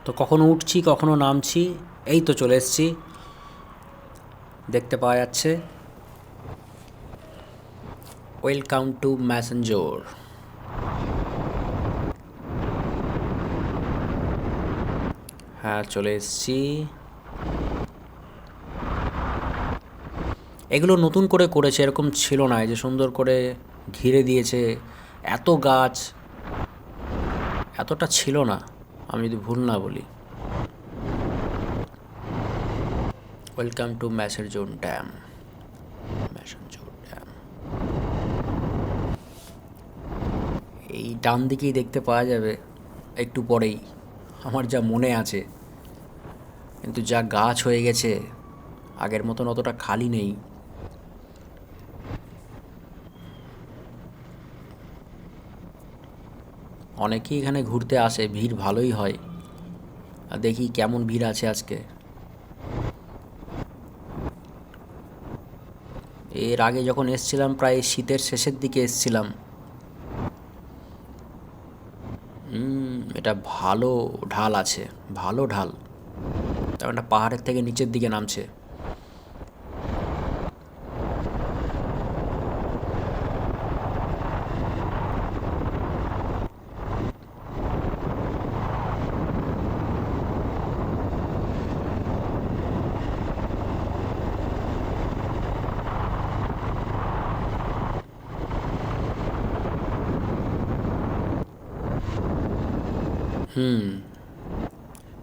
তো কখনো উঠছি কখনো নামছি, এই তো চলে এসেছি, দেখতে পাওয়া যাচ্ছে ওয়েলকাম টু ম্যাসেঞ্জোর। হ্যাঁ চলে এসেছি। এগুলো নতুন করে করেছে, এরকম ছিল না। এই যে সুন্দর করে ঘিরে দিয়েছে, এত গাছ এতটা ছিল না, আমি যদি ভুল না বলি। Welcome to Massanjore dam. Massanjore dam এই ডান দিকেই দেখতে পাওয়া যাবে একটু পরেই, আমার যা মনে আছে। কিন্তু যা গাছ হয়ে গেছে, আগের মতন অতটা খালি নেই। অনেকেই এখানে ঘুরতে আসে, ভিড় ভালোই হয়। আর দেখি কেমন ভিড় আছে আজকে। এর আগে যখন এসছিলাম প্রায় শীতের শেষের দিকে এসছিলাম। এটা ভালো ঢাল আছে, ভালো ঢাল, কারণ এটা পাহাড়ের থেকে নিচের দিকে নামছে।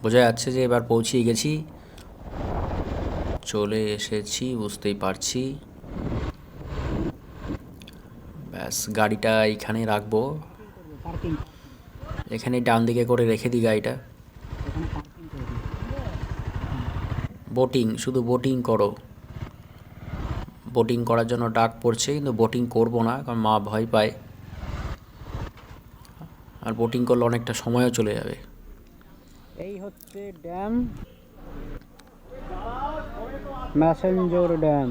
বোঝা যাচ্ছে যে এবার পৌঁছিয়ে গেছি, চলে এসেছি, বুঝতেই পারছি। ব্যাস গাড়িটা এইখানে রাখবো, পার্কিং, এখানে ডান দিকে করে রেখে দিই গাড়িটা। এখানে পার্কিং করবি। বোটিং, শুধু বোটিং করো। বোটিং করার জন্য ডাক পড়ছে, কিন্তু বোটিং করবো না, কারণ মা ভয় পায়। আর বোটিং করলে অনেকটা সময়ও চলে যাবে। এই হচ্ছে ড্যাম, ম্যাসেঞ্জোর ড্যাম।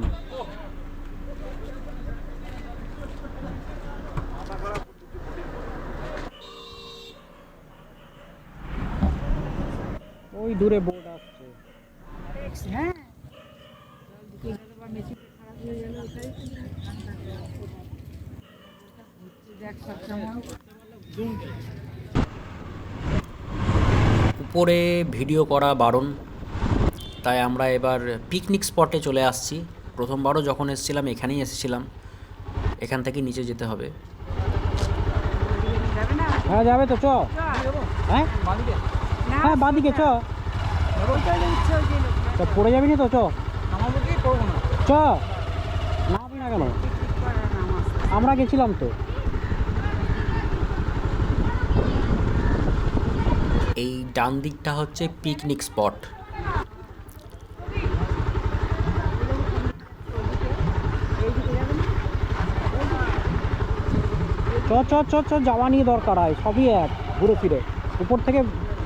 ওই দূরে বোর্ড আসছে। উপরে ভিডিও করা বারণ, তাই আমরা এবার পিকনিক স্পটে চলে আসছি। প্রথমবারও যখন এসেছিলাম এখানেই এসেছিলাম, এখান থেকে নিচে যেতে হবে। হ্যাঁ যাবে তো, চ। হ্যাঁ হ্যাঁ বাদিকে চ। চ, পড়ে যাবি না তো, চ। চ, নামবি না কেন? আমরা গেছিলাম তো। এই ডান দিকটা হচ্ছে পিকনিক স্পট। চ চ চ চ, যাওয়া নিয়ে দরকার হয়, সবই এক, ঘুরে ফিরে। উপর থেকে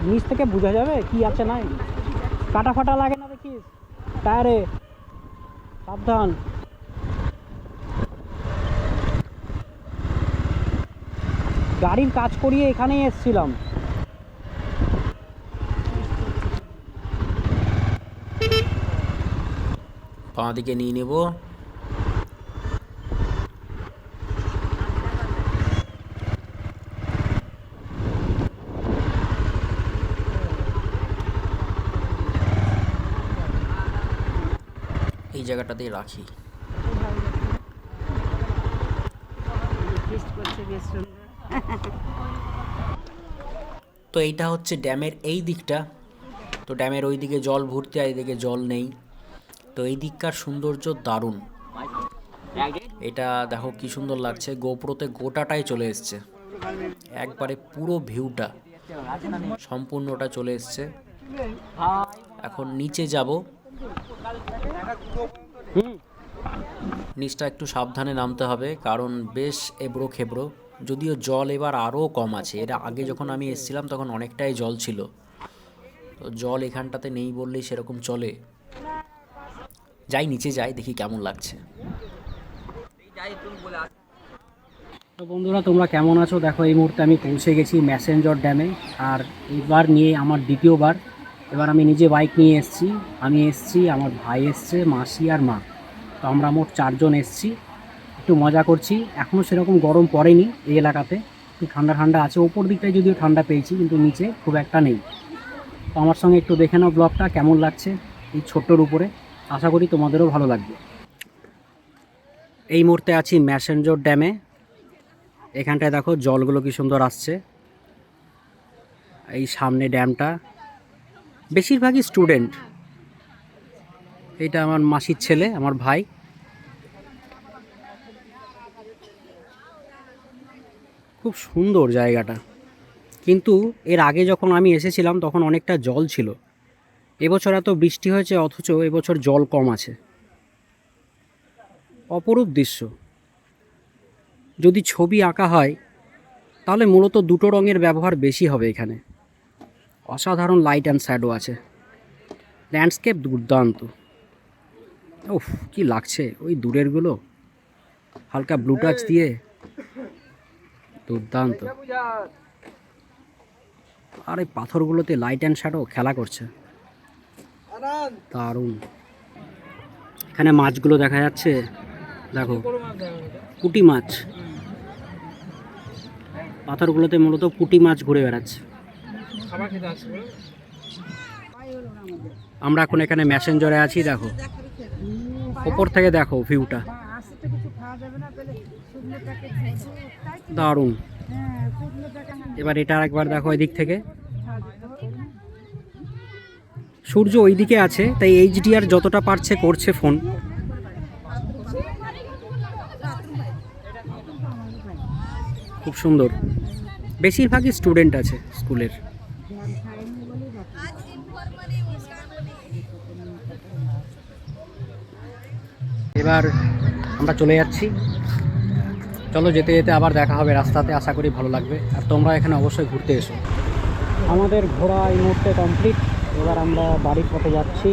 নিচ থেকে বোঝা যাবে কি আছে নাই। কাটা ফাটা লাগে না দেখিস টায়ারে, সাবধান। গাড়ির কাজ করিয়ে এখানেই এসছিলাম। বাঁ দিকে নিয়ে নেব। এই জায়গাটাতেই রাখি। তো এইটা হচ্ছে ড্যামের এই দিকটা। তো ড্যামের ওই দিকে জল ভর্তি, আর এইদিকে জল নেই। তো এই দিককার সৌন্দর্য দারুণ। এটা দেখো কি সুন্দর লাগছে, গোপ্রোতে গোটাটাই চলে এসছে, একবারে পুরো ভিউটা সম্পূর্ণটা চলে এসছে। এখন নিচে যাব, নিচটা একটু সাবধানে নামতে হবে, কারণ বেশ এবড়ো খেবড়ো। যদিও জল এবার আরও কম আছে, এর আগে যখন আমি এসেছিলাম তখন অনেকটাই জল ছিল। তো জল এখানটাতে নেই বললেই সেরকম চলে। যাই নিচে যাই, দেখি কেমন লাগছে। তো বন্ধুরা, তোমরা কেমন আছো? দেখো, এই মুহূর্তে আমি পৌঁছে গেছি ম্যাসেঞ্জর ড্যামে। আর এবার নিয়ে আমার দ্বিতীয়বার। এবার আমি নিজে বাইক নিয়ে এসেছি। আমি এসেছি, আমার ভাই এসছে, মাসি আর মা। তো আমরা মোট 4 জন এসেছি। একটু মজা করছি। এখনও সেরকম গরম পড়েনি এই এলাকাতে, একটু ঠান্ডা ঠান্ডা আছে। ওপর দিকটায় যদিও ঠান্ডা পেয়েছি, কিন্তু নিচে খুব একটা নেই। তো আমার সঙ্গে একটু দেখে নাও ব্লগটা কেমন লাগছে এই ছোট্টর উপরে। আশা করি তোমাদেরও ভালো লাগবে। এই মুহূর্তে আছি ম্যাসেঞ্জর ড্যামে। এখানটায় দেখো জলগুলো কি সুন্দর আসছে। এই সামনে ড্যামটা, বেশিরভাগই স্টুডেন্ট। এটা আমার মাসির ছেলে, আমার ভাই। খুব সুন্দর জায়গাটা, কিন্তু এর আগে যখন আমি এসেছিলাম তখন অনেকটা জল ছিল। এবছর এত বৃষ্টি হয়েছে, অথচ এবছর জল কম আছে। অপরূপ দৃশ্য। যদি ছবি আঁকা হয় তাহলে মূলত দুটো রঙের ব্যবহার বেশি হবে এখানে। অসাধারণ লাইট অ্যান্ড শ্যাডো আছে। ল্যান্ডস্কেপ দুর্দান্ত। উফ, কি লাগছে ওই দূরেরগুলো, হালকা ব্লু টাচ দিয়ে, দুর্দান্ত। আর এই পাথরগুলোতে লাইট অ্যান্ড শ্যাডো খেলা করছে, দারুণ। এখানে মাছগুলো দেখা যাচ্ছে, দেখো, পুঁটি মাছ। পাথরগুলোতে মূলত পুঁটি মাছ ঘুরে বেড়াচ্ছে। আমরা এখন এখানে ম্যাসেঞ্জরে আছি। দেখো, ওপর থেকে দেখো ভিউটা, দারুণ। এবার এটা একবার দেখো এদিক থেকে। সূর্য ওইদিকে আছে, তাই এইচডিআর যতটা পারছে করছে ফোন। খুব সুন্দর। বেশিরভাগই স্টুডেন্ট আছে স্কুলের। এবার আমরা চলে যাচ্ছি। চলো, যেতে যেতে আবার দেখা হবে রাস্তাতে। আশা করি ভালো লাগবে, আর তোমরা এখানে অবশ্যই ঘুরতে এসো। আমাদের ঘোরা এই মুহূর্তে কমপ্লিট। এবার আমরা বাড়ির পথে যাচ্ছি।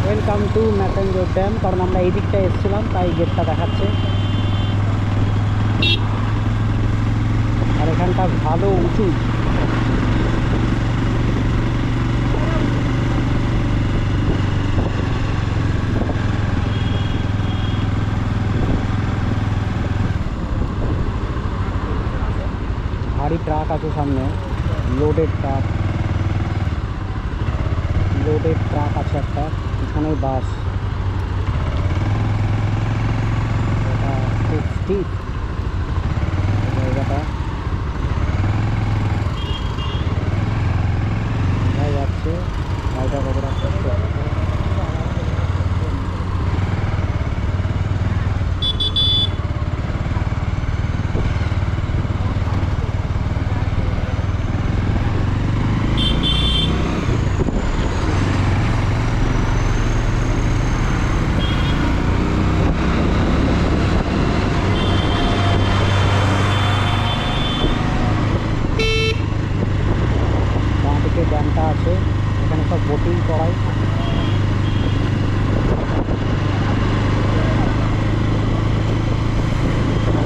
Welcome to Massanjore dam. কারণ আমরা এই দিকটায় এসেছিলাম, তাই গেটটা দেখাচ্ছে। আর এখানটা ভালো উঁচু। ভারী ট্রাক আছে সামনে, লোডেড ট্রাক। লোডেড ট্রাক আছে একটা, এখানে বাস। এটা খুব স্টিপ জায়গাটা, বোঝা যাচ্ছে গাড়িটা কতটা কষ্ট হচ্ছে। ড্যামটা আছে, এখানে সব বোটিং করায়।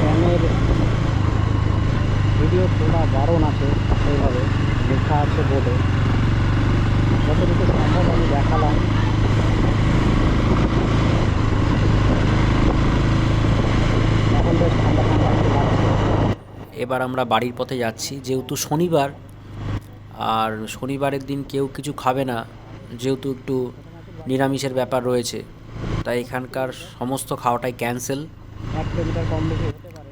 ড্যামের ভিডিও তোলা বারণ আছে, সেইভাবে লেখা আছে বোর্ডে। যতটুকু সম্ভব আমি দেখালাম। এখন বেশ ঠান্ডা ঠান্ডা লাগছে। এবার আমরা বাড়ির পথে যাচ্ছি। যেহেতু শনিবার, আর শনিবারের দিন কেউ কিছু খাবে না, যেহেতু একটু নিরামিষের ব্যাপার রয়েছে, তাই এখানকার সমস্ত খাওয়াটাই ক্যান্সেল। 1 কিলোমিটার কম বেশি হতে পারে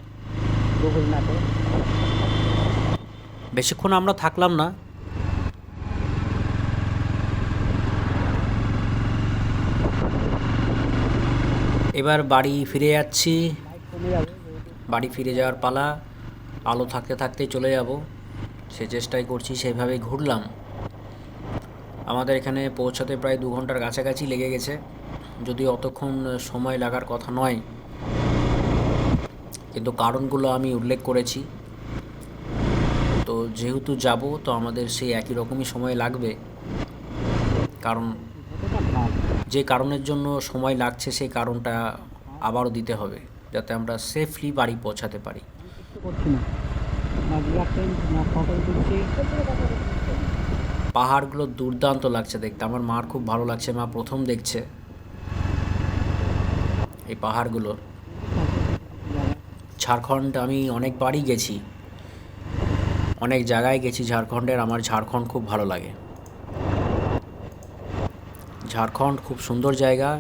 গুগল ম্যাপে। বেশিক্ষণ আমরা থাকলাম না। এবার বাড়ি ফিরে যাচ্ছি। বাড়ি ফিরে যাওয়ার পালা। আলো থাকতে থাকতেই চলে যাব, সে চেষ্টাই করছি। সেইভাবেই ঘুরলাম। আমাদের এখানে পৌঁছাতে প্রায় 2 ঘন্টার কাছাকাছি লেগে গেছে, যদিও অতক্ষণ সময় লাগার কথা নয়। কিন্তু কারণগুলো আমি উল্লেখ করেছি। তো যেহেতু যাব, তো আমাদের সেই একই রকমই সময় লাগবে, কারণ যে কারণের জন্য সময় লাগছে সেই কারণটা আবারও দিতে হবে, যাতে আমরা সেফলি বাড়ি পৌঁছাতে পারি। করছি না, না রিয়াক্টেন্ট না ফটো তুলছি। পাহাড়গুলো দুর্দান্ত লাগছে দেখতে, আমার মার খুব ভালো লাগছে, মা প্রথম দেখছে এই পাহাড়গুলো। ঝাড়খণ্ড আমি অনেকবারই গেছি, অনেক জায়গায় গেছি ঝাড়খণ্ডের, আমার ঝাড়খণ্ড খুব ভালো লাগে। ঝাড়খণ্ড খুব সুন্দর জায়গা।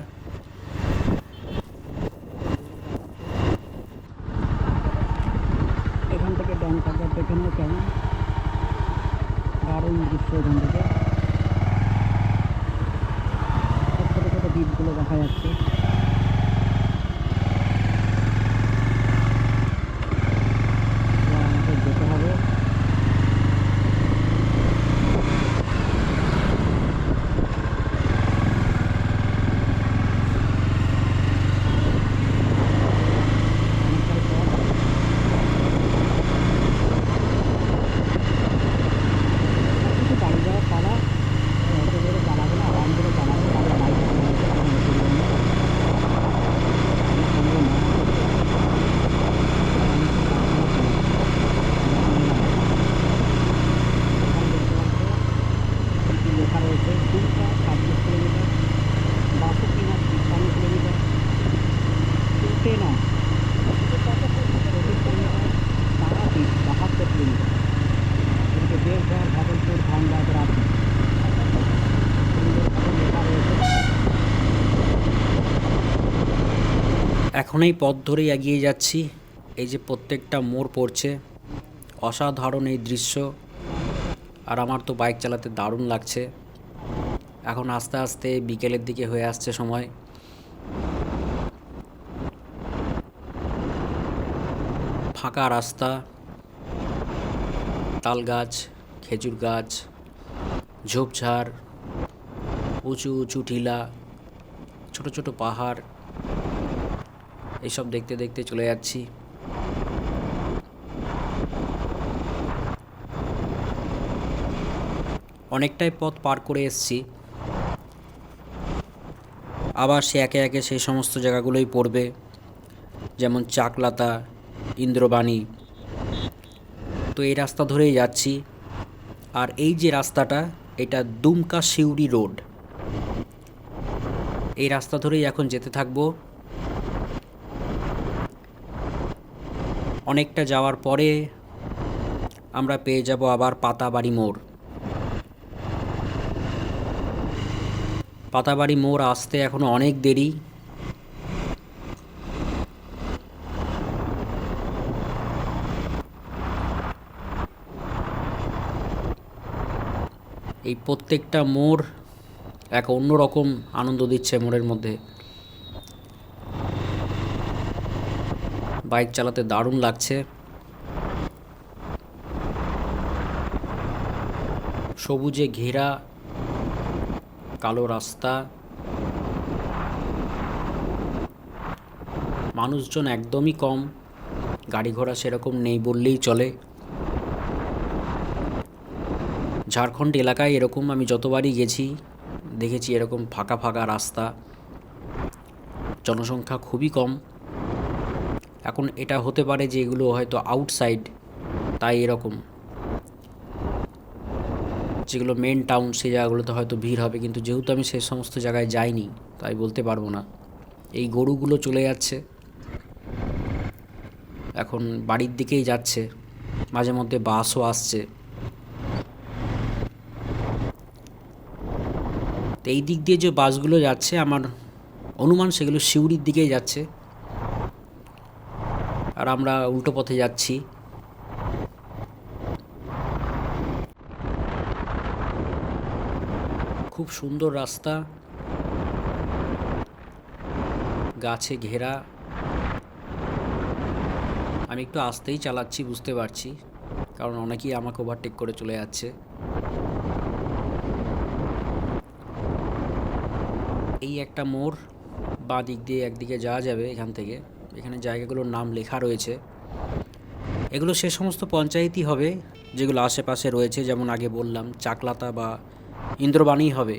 এখান থেকে ড্যাম থাকার দেখেন কেমন দারুণ দৃশ্য। এখান থেকে ছোটো ছোটো দ্বীপগুলো দেখা যাচ্ছে। আমাদের যেতে হবে। কিছু বাড়ি যাওয়ার পালা, অটো করে চালাবে না, আরাম করে চালাবে, তাহলে বাইক লেখা রয়েছে Dumka 26 kilometre, Basukinath 56 kilometre, Kutena 25 kilometre, Tarapith 72 kilometre, এদিকে দেবঘর, ভাগলপুর, ধানবাদ, রাঁচি লেখা রয়েছে। এখন এই পথ ধরেই এগিয়ে যাচ্ছি। এই যে প্রত্যেকটা মোড় পড়ছে, অসাধারণ এই দৃশ্য, আর আমার তো বাইক চালাতে দারুণ লাগছে। এখন আস্তে আস্তে বিকেলের দিকে হয়ে আসছে সময়। ফাঁকা রাস্তা, তাল গাছ, খেজুর গাছ, ঝোপঝাড়, উঁচু উঁচু টিলা, ছোট ছোট পাহাড়, এইসব দেখতে দেখতে চলে যাচ্ছি। অনেকটাই পথ পার করে এসেছি, আবার সে একে একে সেই সমস্ত জায়গাগুলোই পড়বে, যেমন চাকলাতা, ইন্দ্রবাণী। তো এই রাস্তা ধরেই যাচ্ছি। আর এই যে রাস্তাটা, এটা দুমকা সিউড়ি রোড, এই রাস্তা ধরেই এখন যেতে থাকবো। অনেকটা যাওয়ার পরে আমরা পেয়ে যাব আবার পাতাবাড়ি মোড়। পাতাবাড়ি মোড় আসতে এখনো অনেক দেরি। এই প্রত্যেকটা মোড় এক অন্যরকম আনন্দ দিচ্ছে মোড়ের মধ্যে। বাইক চালাতে দারুণ লাগছে। সবুজে ঘেরা কালো রাস্তা, মানুষজন একদমই কম, গাড়ি ঘোড়া সেরকম নেই বললেই চলে। ঝাড়খণ্ড এলাকায় এরকম আমি যতবারই গেছি দেখেছি, এরকম ফাঁকা ফাঁকা রাস্তা, জনসংখ্যা খুবই কম। এখন এটা হতে পারে যে এগুলো হয়তো আউটসাইড, তাই এরকম। যেগুলো মেন টাউন সেই জায়গাগুলোতে হয়তো ভিড় হবে, কিন্তু যেহেতু আমি সেই সমস্ত জায়গায় যাইনি, তাই বলতে পারবো না। এই গরুগুলো চলে যাচ্ছে, এখন বাড়ির দিকেই যাচ্ছে, মাঝে মধ্যে বাসও আসছে। তো এই দিক দিয়ে যে বাসগুলো যাচ্ছে, আমার অনুমান সেগুলো সিউড়ির দিকেই যাচ্ছে, আর আমরা উল্টো পথে যাচ্ছি। খুব সুন্দর রাস্তা, গাছে ঘেরা। আমি একটু আস্তেই চালাচ্ছি, বুঝতে পারছি, কারণ অনেকেই আমাকে ওভারটেক করে চলে যাচ্ছে। এই একটা মোড়, বাঁ দিক দিয়ে একদিকে যাওয়া যাবে এখান থেকে। এখানে জায়গাগুলোর নাম লেখা রয়েছে। এগুলো সে সমস্ত পঞ্চায়েতই হবে যেগুলো আশেপাশে রয়েছে, যেমন আগে বললাম চাকলাতা বা ইন্দ্রবাণী হবে,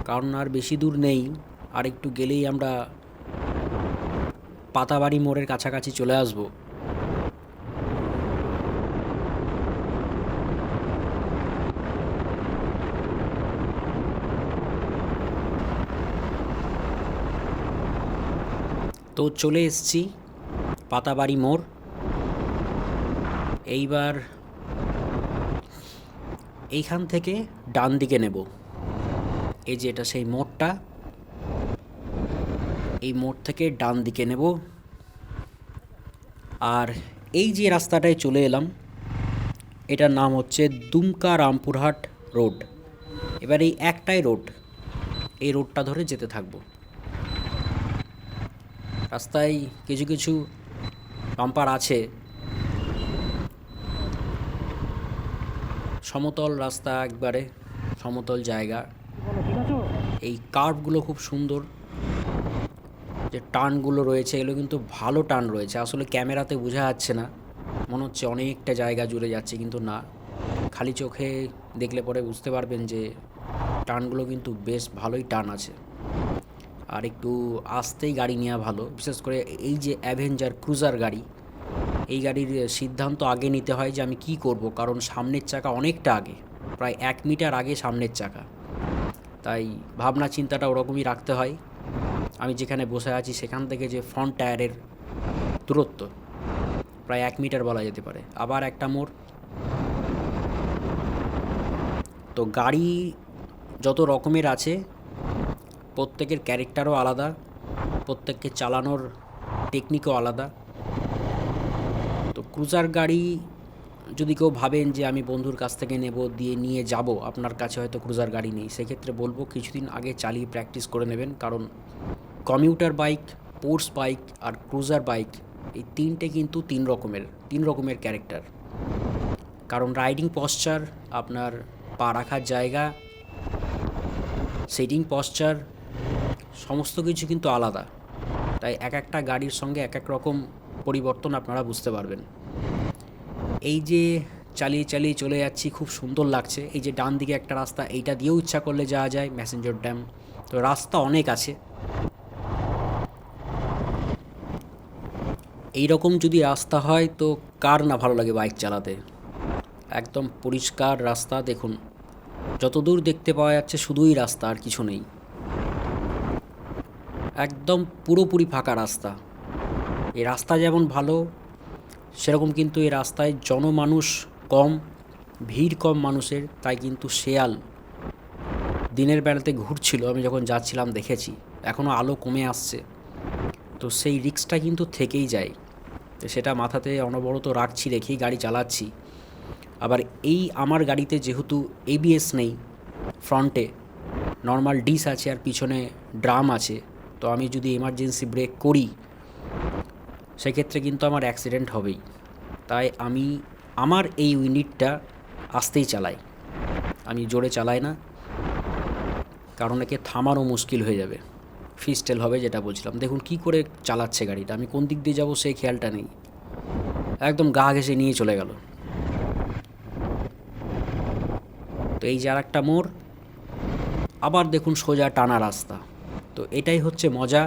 কারণ আর বেশি দূর নেই। আর একটু গেলেই আমরা পাতাবাড়ি মোড়ের কাছাকাছি চলে আসব। তো চলে এসেছি পাতাবাড়ি মোড়। এইবার এইখান থেকে ডান দিকে নেব। এই যে এটা সেই মোড়টা, এই মোড় থেকে ডান দিকে নেব। আর এই যে রাস্তাটায় চলে এলাম, এটার নাম হচ্ছে দুমকা রামপুরহাট রোড। এবার এই একটাই রোড, এই রোডটা ধরে যেতে থাকবো। রাস্তায় কিছু কিছু বাম্পার আছে, সমতল রাস্তা, একবারে সমতল জায়গা। বলো, ঠিক আছো? এই কার্ভগুলো খুব সুন্দর, যে টার্নগুলো রয়েছে এগুলো কিন্তু ভালো টার্ন রয়েছে। আসলে ক্যামেরাতে বোঝা যাচ্ছে না, মনে হচ্ছে অনেকটা জায়গা জুড়ে যাচ্ছে, কিন্তু না, খালি চোখে দেখলে পরে বুঝতে পারবেন যে টার্নগুলো কিন্তু বেশ ভালোই টার্ন আছে। আর একটু আস্তেই গাড়ি নেওয়া ভালো, বিশেষ করে এই যে অ্যাভেঞ্জার ক্রুজার গাড়ি, এই গাড়ির সিদ্ধান্ত আগে নিতে হয় যে আমি কি করব, কারণ সামনের চাকা অনেকটা আগে, প্রায় 1 মিটার আগে সামনের চাকা, তাই ভাবনা চিন্তাটা ওরকমই রাখতে হয়। আমি যেখানে বসে আছি সেখান থেকে যে ফ্রন্ট টায়ারের দূরত্ব প্রায় 1 মিটার বলা যেতে পারে। আবার একটা মোড়। তো গাড়ি যত রকমের আছে প্রত্যেকের ক্যারেক্টারও আলাদা, প্রত্যেককে চালানোর টেকনিকও আলাদা। তো ক্রুজার গাড়ি যদি কেউ ভাবেন যে আমি বন্ধুর কাছ থেকে নেব, দিয়ে নিয়ে যাব, আপনার কাছে হয়তো ক্রুজার গাড়ি নেই, সেক্ষেত্রে বলবো কিছুদিন আগে চালিয়ে প্র্যাকটিস করে নেবেন। কারণ কমিউটার বাইক, স্পোর্টস বাইক আর ক্রুজার বাইক, এই তিনটে কিন্তু তিন রকমের ক্যারেক্টার। কারণ রাইডিং পশ্চার, আপনার পা রাখার জায়গা, সিটিং পশ্চার, সমস্ত কিছু কিন্তু আলাদা। তাই এক একটা গাড়ির সঙ্গে এক এক রকম পরিবর্তন আপনারা বুঝতে পারবেন। এই যে চালিয়ে চালিয়ে চলে যাচ্ছি, খুব সুন্দর লাগছে। এই যে ডান দিকে একটা রাস্তা, এইটা দিয়েও ইচ্ছা করলে যাওয়া যায় ম্যাসেঞ্জার ড্যাম। তো রাস্তা অনেক আছে। এই রকম যদি রাস্তা হয় তো কার না ভালো লাগে বাইক চালাতে। একদম পরিষ্কার রাস্তা, দেখুন যতদূর দেখতে পাওয়া যাচ্ছে শুধুই রাস্তা, আর কিছু নেই। একদম পুরোপুরি ফাঁকা রাস্তা। এই রাস্তা যেমন ভালো, সেরকম কিন্তু এই রাস্তায় জনমানুষ কম, ভিড় কম মানুষের, তাই কিন্তু শেয়াল দিনের বেলাতে ঘুরছিল, আমি যখন যাচ্ছিলাম দেখেছি। এখনও আলো কমে আসছে, তো সেই রিস্কটা কিন্তু থেকেই যায়। তো সেটা মাথাতে অনবরত রাখছি, রেখেই গাড়ি চালাচ্ছি। আবার এই আমার গাড়িতে যেহেতু এবিএস নেই, ফ্রন্টে নর্মাল ডিস আছে আর পিছনে ড্রাম আছে, তো আমি যদি এমার্জেন্সি ব্রেক করি সেক্ষেত্রে কিন্তু আমার অ্যাক্সিডেন্ট হবেই। তাই আমি আমার এই ইউনিটটা আস্তেই চালাই, আমি জোরে চালাই না, কারণ একে থামানো মুশকিল হয়ে যাবে, ফিস্টেল হবে যেটা বলছিলাম। দেখুন কি করে চালাচ্ছে গাড়িটা, আমি কোন দিক দিয়ে যাবো সেই খেয়ালটা নেই, একদম গা ঘেঁষে নিয়ে চলে গেল। তো এই যে আর একটা মোড়, আবার দেখুন সোজা টানা রাস্তা। তো এটাই হচ্ছে মজা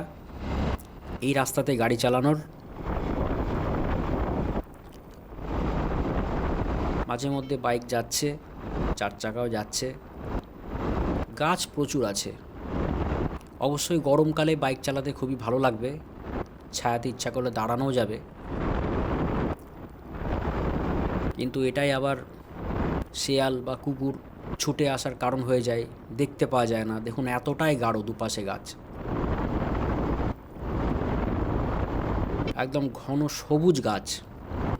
এই রাস্তাতে গাড়ি চালানোর। মাঝে মধ্যে বাইক যাচ্ছে, 4 চাকাও যাচ্ছে। গাছ প্রচুর আছে। অবশ্যই গরমকালে বাইক চালাতে খুবই ভালো লাগবে, ছায়াতে ইচ্ছা করলে দাঁড়ানোও যাবে। কিন্তু এটাই আবার শেয়াল বা কুকুর ছুটে আসার কারণ হয়ে যায়, দেখতে পাওয়া যায় না। দেখুন এতটাই গাঢ়, দুপাশে গাছ, একদম ঘন সবুজ গাছ।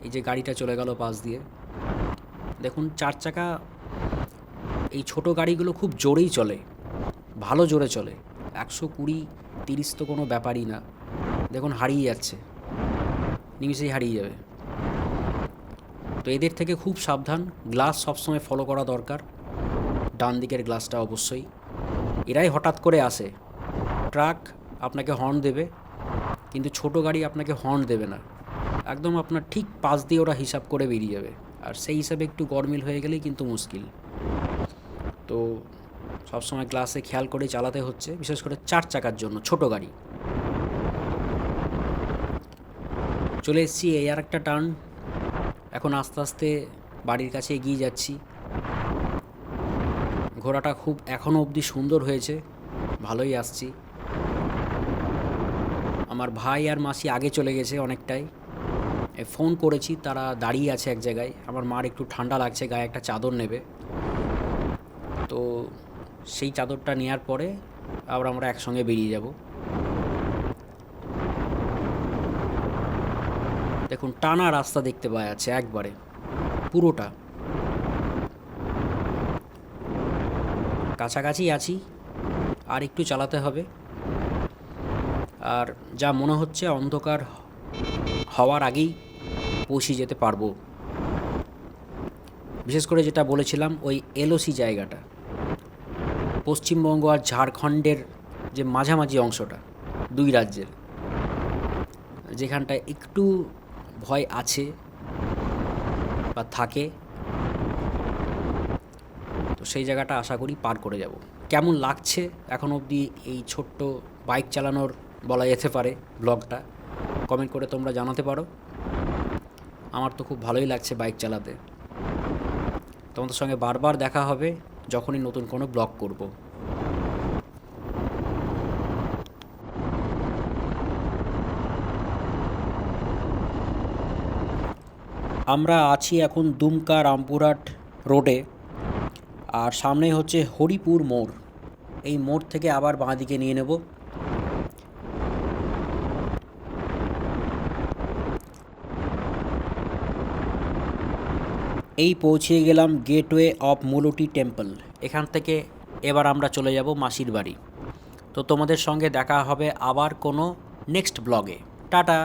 এই যে গাড়িটা চলে গেল পাশ দিয়ে, দেখুন 4 চাকা, এই ছোট গাড়িগুলো খুব জোরেই চলে, ভালো জোরে চলে, 120-30 তো কোনো ব্যাপারই না। দেখুন হারিয়ে যাচ্ছে, নিমিষেই হারিয়ে যাবে। তো এদের থেকে খুব সাবধান, গ্লাস সবসময় ফলো করা দরকার, ডান দিকের গ্লাসটা অবশ্যই। এরাই হঠাৎ করে আসে, ট্রাক আপনাকে হর্ন দেবে, কিন্তু ছোট গাড়ি আপনাকে হর্ন দেবে না, একদম আপনার ঠিক পাশ দিয়ে ওরা হিসাব করে বেরিয়ে যাবে, আর সেই হিসাবে একটু গরমিল হয়ে গেলেই কিন্তু মুশকিল। তো সবসময় গ্লাসে খেয়াল করে চালাতে হচ্ছে, বিশেষ করে 4 চাকার জন্য ছোট গাড়ি। চলে এসেছি এই আর একটা টার্ন, এখন আস্তে আস্তে বাড়ির কাছে এগিয়ে যাচ্ছি। ঘোড়াটা খুব এখনও অবধি সুন্দর হয়েছে, ভালোই আসছি। আমার ভাই আর মাসি আগে চলে গেছে অনেকটাই, ফোন করেছি, তারা দাঁড়িয়ে আছে এক জায়গায়। আমার মার একটু ঠান্ডা লাগছে, গায়ে একটা চাদর নেবে, তো সেই চাদরটা নেওয়ার পরে আবার আমরা একসঙ্গে বেরিয়ে যাব। দেখুন টানা রাস্তা দেখতে পাওয়া যাচ্ছে একবারে পুরোটা। কাছাকাছি আছি, আর একটু চালাতে হবে। আর যা মনে হচ্ছে অন্ধকার হওয়ার আগেই পৌঁছে যেতে পারবো। বিশেষ করে যেটা বলেছিলাম ওই এলওসি জায়গাটা, পশ্চিমবঙ্গ আর ঝাড়খণ্ডের যে মাঝামাঝি অংশটা, দুই রাজ্যের, যেখানটায় একটু ভয় আছে বা থাকে, তো সেই জায়গাটা আশা করি পার করে যাব। কেমন লাগছে এখন অবধি এই ছোট্ট বাইক চালানোর বলা যেতে পারে ব্লগটা, কমেন্ট করে তোমরা জানাতে পারো। আমার তো খুব ভালোই লাগছে বাইক চালাতে। তোমাদের সঙ্গে বারবার দেখা হবে যখনই নতুন কোনো ব্লগ করব। আমরা আছি এখন দুমকা রামপুরহাট রোডে, আর সামনেই হচ্ছে হরিপুর মোড়। এই মোড় থেকে আবার বাঁ দিকে নিয়ে নেব। এই পৌঁছে গেলাম গেটওয়ে অফ মুলুটি টেম্পল। এখান থেকে এবার আমরা চলে যাব মাসির বাড়ি। তো তোমাদের সঙ্গে দেখা হবে আবার কোনো নেক্সট ব্লগে। টাটা।